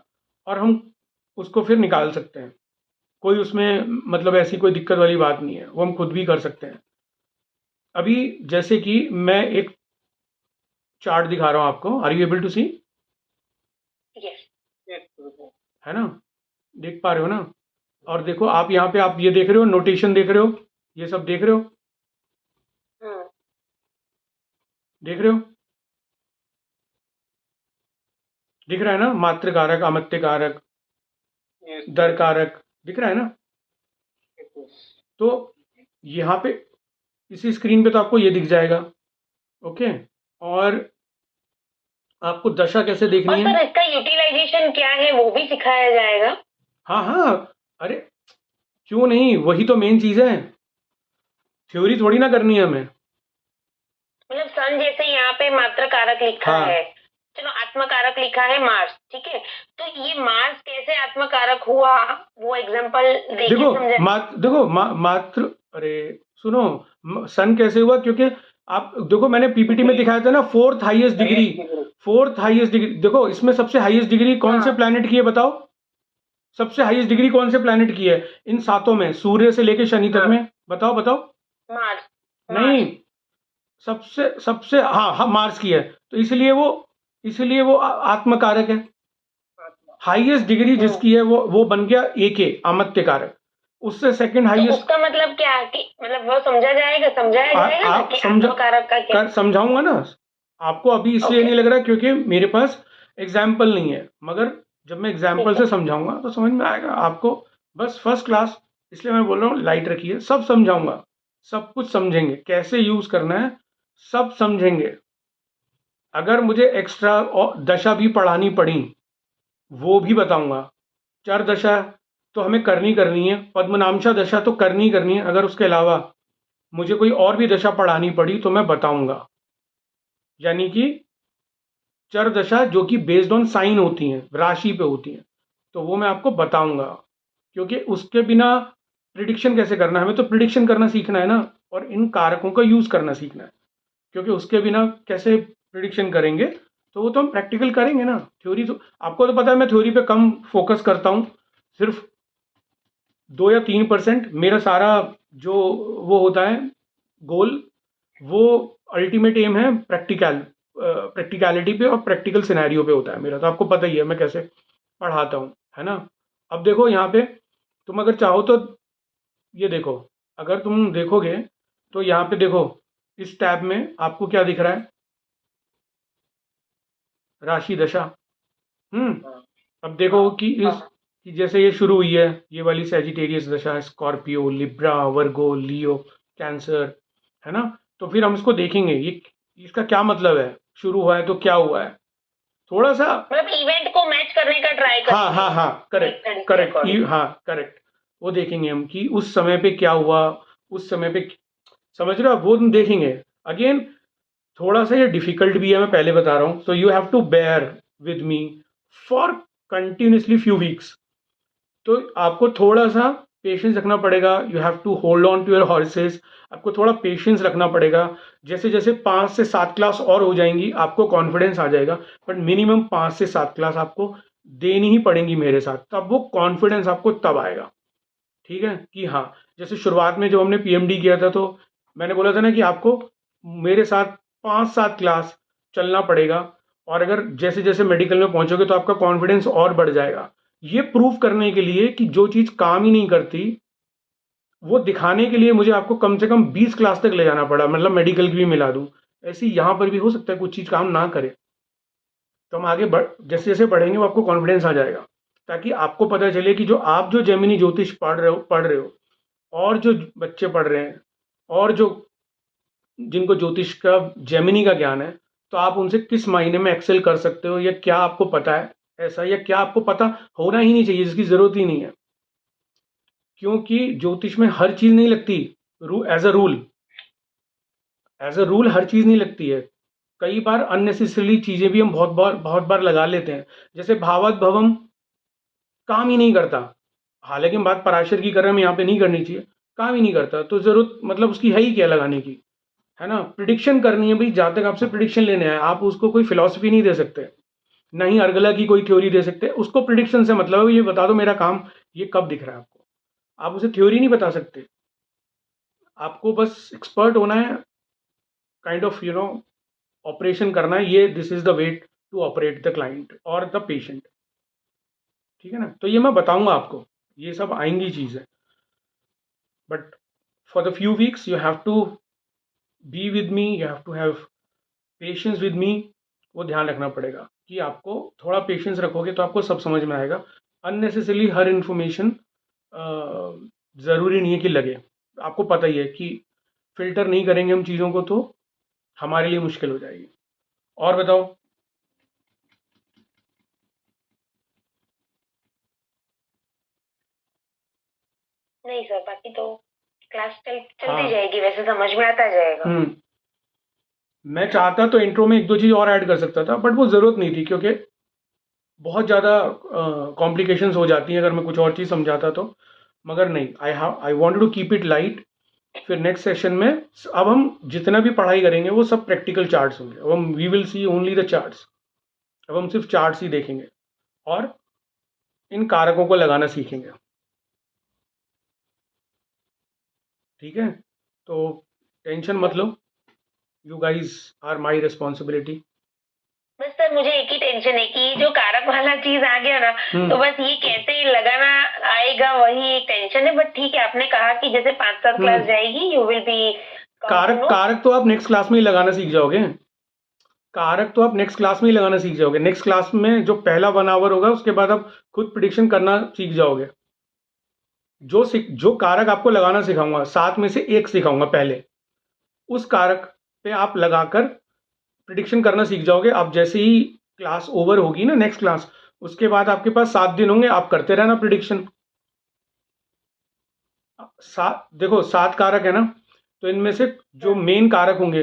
और हम उसको फिर निकाल सकते हैं। कोई उसमें मतलब ऐसी कोई दिक्कत वाली बात नहीं है, वो हम खुद भी कर सकते हैं। अभी जैसे कि मैं एक चार्ट दिखा रहा हूं आपको, आर यू एबल टू सी? है ना, देख पा रहे हो ना? और देखो आप यहाँ पे आप ये देख रहे हो, नोटेशन देख रहे हो, ये सब देख रहे हो, देख रहे हो, दिख रहा है ना? मात्र कारक, अमत्य कारक, दर कारक दिख रहा है ना? तो यहाँ पे इसी स्क्रीन पे तो आपको ये दिख जाएगा, ओके। और आपको दशा कैसे देखनी है, सर इसका यूटिलाइजेशन क्या है वो भी सिखाया जाएगा? हाँ अरे क्यों नहीं, वही तो मेन चीज है, थ्योरी थोड़ी ना करनी है हमें। मतलब सन जैसे यहाँ पे मात्र कारक लिखा है, चलो आत्मकारक लिखा है मार्स, ठीक है, तो ये मार्स कैसे आत्मकारक हुआ वो एग्जांपल देखो मात्र, अरे सुनो, सन कैसे हुआ, क्योंकि आप देखो मैंने पीपीटी में दिखाया था ना, फोर्थ हाईएस्ट डिग्री। देखो इसमें सबसे हाईएस्ट डिग्री कौन से प्लैनेट की है बताओ? सबसे हाईएस्ट डिग्री कौन से प्लैनेट की है इन सातों में, सूर्य से लेके शनि तक में? बताओ मार्स। नहीं, सबसे हाँ मार्स की है, तो इसलिए वो आत्मकारक है। हाईएस्ट डिग्री जिसकी है वो बन गया एके, अमत्य कारक। उससे सेकंड हाईएस्ट, उसका मतलब क्या है कि मतलब वो समझाया जाएगा आप कि आत्मकारक का क्या? समझाऊंगा ना आपको, अभी इसलिए नहीं लग रहा क्योंकि मेरे पास एग्जाम्पल नहीं है, मगर जब मैं एग्जाम्पल से समझाऊंगा तो समझ में आएगा आपको। बस फर्स्ट क्लास इसलिए मैं बोल रहा हूँ लाइट रखिए, सब समझाऊंगा, सब कुछ समझेंगे, कैसे यूज करना है सब समझेंगे। अगर मुझे एक्स्ट्रा दशा भी पढ़ानी पड़ी वो भी बताऊंगा। चर दशा तो हमें करनी है, पद्मनामशा दशा तो करनी है। अगर उसके अलावा मुझे कोई और भी दशा पढ़ानी पड़ी तो मैं बताऊंगा। यानी कि चर दशा जो कि बेस्ड ऑन साइन होती हैं, राशि पे होती हैं, तो वो मैं आपको बताऊंगा। क्योंकि उसके बिना प्रिडिक्शन कैसे करना है, हमें तो प्रिडिक्शन करना सीखना है ना, और इन कारकों का यूज करना सीखना है। क्योंकि उसके बिना कैसे प्रिडिक्शन करेंगे, तो वो तो हम प्रैक्टिकल करेंगे ना। थ्योरी तो आपको तो पता है, मैं थ्योरी पे कम फोकस करता हूँ, सिर्फ 2 या 3% मेरा सारा जो वो होता है गोल, वो अल्टीमेट एम है प्रैक्टिकलिटी पे और प्रैक्टिकल सिनेरियो पे होता है मेरा। तो आपको पता ही है मैं कैसे पढ़ाता हूँ, है ना। अब देखो यहाँ पे, तुम अगर चाहो तो ये देखो, अगर तुम देखोगे तो यहाँ पे देखो, इस टैब में आपको क्या दिख रहा है, राशि दशा। अब देखो कि कि जैसे ये शुरू हुई है, ये वाली सैजिटेरियस दशा, स्कॉर्पियो, लिब्रा, वर्गो, लियो, कैंसर, है ना। तो फिर हम इसको देखेंगे, ये इसका क्या मतलब है, शुरू हुआ है तो क्या हुआ है, थोड़ा सा। मतलब इवेंट को मैच करने का ट्राई करेंगे। हाँ हाँ हाँ, करेक्ट करेक्ट, हाँ करेक्ट। वो देखेंगे हम कि उस समय पे क्या हुआ, उस समय पे, समझ रहे हो आप, वो हम देखेंगे। अगेन थोड़ा सा ये डिफिकल्ट भी है, मैं पहले बता रहा हूँ, so you have to bear with me for continuously few weeks. तो आपको थोड़ा सा पेशेंस रखना पड़ेगा, you have to hold on to your horses. आपको थोड़ा पेशेंस रखना पड़ेगा। जैसे जैसे 5 से 7 क्लास और हो जाएंगी आपको कॉन्फिडेंस आ जाएगा, बट मिनिमम 5 से 7 क्लास आपको देनी ही पड़ेंगी मेरे साथ, तब वो कॉन्फिडेंस आपको तब आएगा। ठीक है कि हाँ, जैसे शुरुआत में जब हमने पीएमडी किया था तो मैंने बोला था ना कि आपको मेरे साथ 5-7 क्लास चलना पड़ेगा, और अगर जैसे जैसे मेडिकल में पहुंचोगे तो आपका कॉन्फिडेंस और बढ़ जाएगा। ये प्रूव करने के लिए कि जो चीज़ काम ही नहीं करती, वो दिखाने के लिए मुझे आपको कम से कम 20 क्लास तक ले जाना पड़ा, मतलब मेडिकल की भी मिला दूं। ऐसे ही यहाँ पर भी हो सकता है कुछ चीज़ काम ना करे, तो हम आगे बढ़, जैसे जैसे बढ़ेंगे वो आपको कॉन्फिडेंस आ जाएगा, ताकि आपको पता चले कि जो आप जो जेमिनी ज्योतिष पढ़ रहे हो, और जो बच्चे पढ़ रहे हैं, और जो जिनको ज्योतिष का जेमिनी का ज्ञान है, तो आप उनसे किस महीने में एक्सेल कर सकते हो, या क्या आपको पता है ऐसा, या क्या आपको पता होना ही नहीं चाहिए, जिसकी ज़रूरत ही नहीं है। क्योंकि ज्योतिष में हर चीज़ नहीं लगती एज अ रूल हर चीज़ नहीं लगती है। कई बार अननेसेसरी चीज़ें भी हम बहुत बार लगा लेते हैं। जैसे भावात भवम काम ही नहीं करता, हालांकि हम बात पराशर की कर रहे हैं, हमें यहाँ पे नहीं करनी चाहिए, काम ही नहीं करता, तो ज़रूरत मतलब उसकी है ही क्या लगाने की, है ना। प्रिडिक्शन करनी है भाई, जहाँ तक आपसे प्रिडिक्शन लेने आए, आप उसको कोई फिलॉसफी नहीं दे सकते, ना ही अर्गला की कोई थ्योरी दे सकते। उसको प्रिडिक्शन से मतलब है, ये बता दो मेरा काम ये कब दिख रहा है आपको, आप उसे थ्योरी नहीं बता सकते। आपको बस एक्सपर्ट होना है, काइंड ऑफ ऑपरेशन करना है, ये this is the way to operate the client और द पेशेंट। ठीक है ना, तो ये मैं बताऊंगा आपको, ये सब आएंगी चीज़ें, but for the few weeks you have to be with me, you have to have patience with me. वो ध्यान रखना पड़ेगा कि आपको थोड़ा पेशेंस रखोगे तो आपको सब समझ में आएगा। अननेसेसरली हर इन्फॉर्मेशन ज़रूरी नहीं है कि लगे, आपको पता ही है कि फिल्टर नहीं करेंगे हम चीज़ों को तो हमारे लिए मुश्किल हो जाएगी। और बताओ। नहीं सर, बाकी तो क्लास चलती हाँ। जाएगी, वैसे समझ में आता जाएगा। मैं चाहता तो इंट्रो में 1-2 चीज़ और ऐड कर सकता था, बट वो ज़रूरत नहीं थी, क्योंकि बहुत ज़्यादा कॉम्प्लिकेशंस हो जाती हैं अगर मैं कुछ और चीज़ समझाता तो। मगर नहीं, I wanted to keep it light. फिर नेक्स्ट सेशन में अब हम जितना भी पढ़ाई करेंगे वो सब प्रैक्टिकल चार्ट्स होंगे। अब हम we will see only the charts, अब हम सिर्फ चार्ट्स ही देखेंगे और इन कारकों को लगाना सीखेंगे। ठीक है, तो टेंशन मत लो, you guys are my responsibility. बस सर मुझे एक ही टेंशन है कि जो कारक वाला चीज आ गया ना, तो बस ये कैसे लगाना आएगा वही एक टेंशन है। बट ठीक है, आपने कहा कि जैसे 5-7 क्लास जाएगी यू विल बी कारक तो आप नेक्स्ट क्लास में ही लगाना सीख जाओगे। कारक तो आप नेक्स्ट क्लास में ही लगाना सीख जाओगे। नेक्स्ट क्लास में जो पहला 1 आवर होगा उसके बाद आप खुद प्रिडिक्शन करना सीख जाओगे। जो कारक आपको लगाना सिखाऊंगा, 7 में से 1 सिखाऊंगा पहले, उस कारक पे आप लगाकर प्रिडिक्शन करना सीख जाओगे। आप जैसे ही क्लास ओवर होगी ना, नेक्स्ट क्लास, उसके बाद आपके पास 7 दिन होंगे, आप करते रहना प्रिडिक्शन। देखो 7 कारक है ना, तो इनमें से जो मेन कारक होंगे,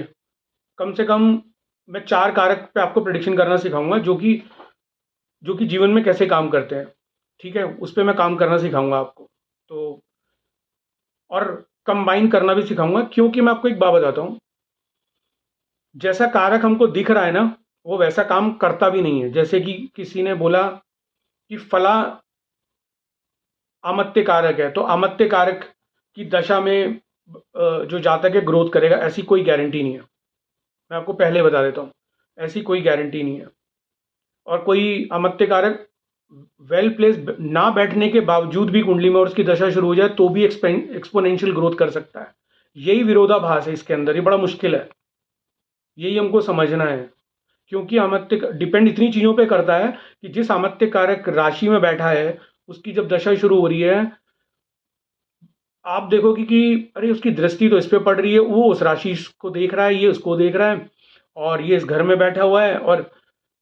कम से कम मैं 4 कारक पे आपको प्रिडिक्शन करना सिखाऊंगा, जो कि जीवन में कैसे काम करते हैं, ठीक है, उस पर मैं काम करना सिखाऊंगा आपको। तो और कंबाइन करना भी सिखाऊंगा, क्योंकि मैं आपको एक बात बताता हूँ, जैसा कारक हमको दिख रहा है ना, वो वैसा काम करता भी नहीं है। जैसे कि किसी ने बोला कि फला अमत्य कारक है, तो अमत्य कारक की दशा में जो जातक है ग्रोथ करेगा, ऐसी कोई गारंटी नहीं है। मैं आपको पहले बता देता हूँ, ऐसी कोई गारंटी नहीं है। और कोई अमत्य कारक वेल प्लेस ना बैठने के बावजूद भी कुंडली में और उसकी दशा शुरू हो जाए तो भी एक्सपोनेंशियल ग्रोथ कर सकता है। यही विरोधाभास है इसके अंदर, ये बड़ा मुश्किल है, यही हमको समझना है। क्योंकि अमत्य डिपेंड इतनी चीज़ों पे करता है कि जिस अमत्य कारक राशि में बैठा है, उसकी जब दशा शुरू हो रही है, आप देखोगे कि अरे उसकी दृष्टि तो इस पे पड़ रही है, वो उस राशि को देख रहा है, ये उसको देख रहा है, और ये इस घर में बैठा हुआ है, और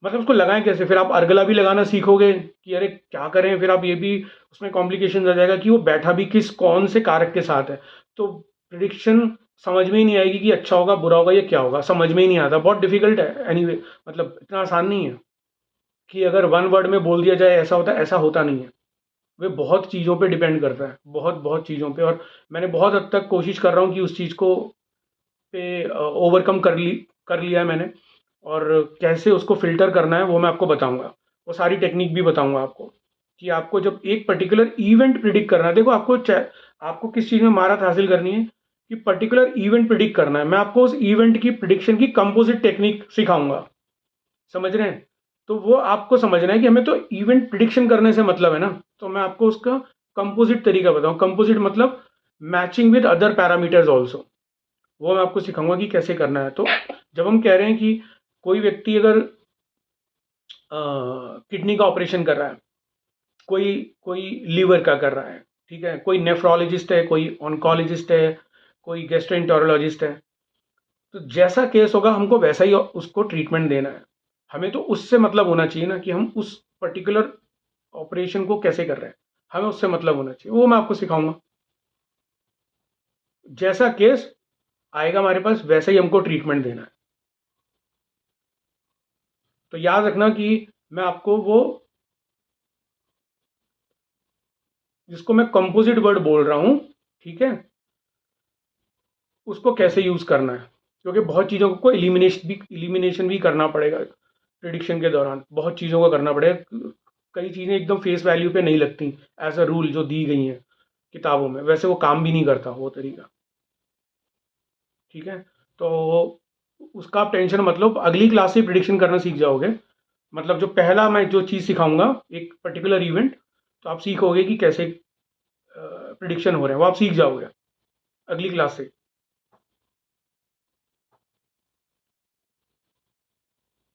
मतलब उसको लगाएं कैसे। फिर आप अर्गला भी लगाना सीखोगे कि अरे क्या करें, फिर आप ये भी उसमें कॉम्प्लिकेशन आ जाएगा कि वो बैठा भी कौन से कारक के साथ है। तो प्रिडिक्शन समझ में ही नहीं आएगी कि अच्छा होगा बुरा होगा या क्या होगा, समझ में ही नहीं आता, बहुत डिफिकल्ट है। एनीवे मतलब इतना आसान नहीं है कि अगर वन वर्ड में बोल दिया जाए ऐसा होता है, ऐसा होता नहीं है। वे बहुत चीज़ों पे डिपेंड करता है, बहुत बहुत चीज़ों पे, और मैंने बहुत हद तक कोशिश कर रहा हूँ कि उस चीज़ को पे ओवरकम कर लिया है मैंने, और कैसे उसको फ़िल्टर करना है वो मैं आपको बताऊंगा। वो सारी टेक्निक भी बताऊंगा आपको कि आपको जब एक पर्टिकुलर इवेंट प्रिडिक्ट करना है, देखो आपको किस चीज़ में महारत हासिल करनी है कि पर्टिकुलर इवेंट प्रिडिक्ट करना है। मैं आपको उस इवेंट की प्रिडिक्शन की कंपोजिट टेक्निक सिखाऊंगा, समझ रहे हैं। तो वो आपको समझना है कि हमें तो इवेंट प्रिडिक्शन करने से मतलब है ना, तो मैं आपको उसका कंपोजिट तरीका बताऊँ। कंपोजिट मतलब matching with other parameters also, वो मैं आपको सिखाऊंगा कि कैसे करना है। तो जब हम कह रहे हैं कि कोई व्यक्ति अगर किडनी का ऑपरेशन कर रहा है, कोई कोई लीवर का कर रहा है, ठीक है, कोई नेफ्रोलॉजिस्ट है, कोई ऑन्कोलॉजिस्ट है, कोई गैस्ट्रोएंटरोलॉजिस्ट है, तो जैसा केस होगा हमको वैसा ही उसको ट्रीटमेंट देना है। हमें तो उससे मतलब होना चाहिए ना कि हम उस पर्टिकुलर ऑपरेशन को कैसे कर रहे हैं, हमें उससे मतलब होना चाहिए। वो मैं आपको सिखाऊंगा, जैसा केस आएगा हमारे पास वैसे ही हमको ट्रीटमेंट देना है। तो याद रखना कि मैं आपको वो, जिसको मैं कंपोजिट वर्ड बोल रहा हूं, ठीक है, उसको कैसे यूज करना है, क्योंकि बहुत चीज़ों को इलिमिनेशन भी करना पड़ेगा प्रिडिक्शन के दौरान, बहुत चीज़ों को करना पड़ेगा। कई चीज़ें एकदम फेस वैल्यू पे नहीं लगती एज अ रूल जो दी गई हैं किताबों में, वैसे वो काम भी नहीं करता वो तरीका, ठीक है। तो उसका आप टेंशन मतलब अगली क्लास से प्रिडिक्शन करना सीख जाओगे। मतलब जो पहला मैं जो चीज़ सिखाऊंगा एक पर्टिकुलर इवेंट, तो आप सीखोगे कि कैसे प्रिडिक्शन हो रहे हैं, वो आप सीख जाओगे अगली क्लास से।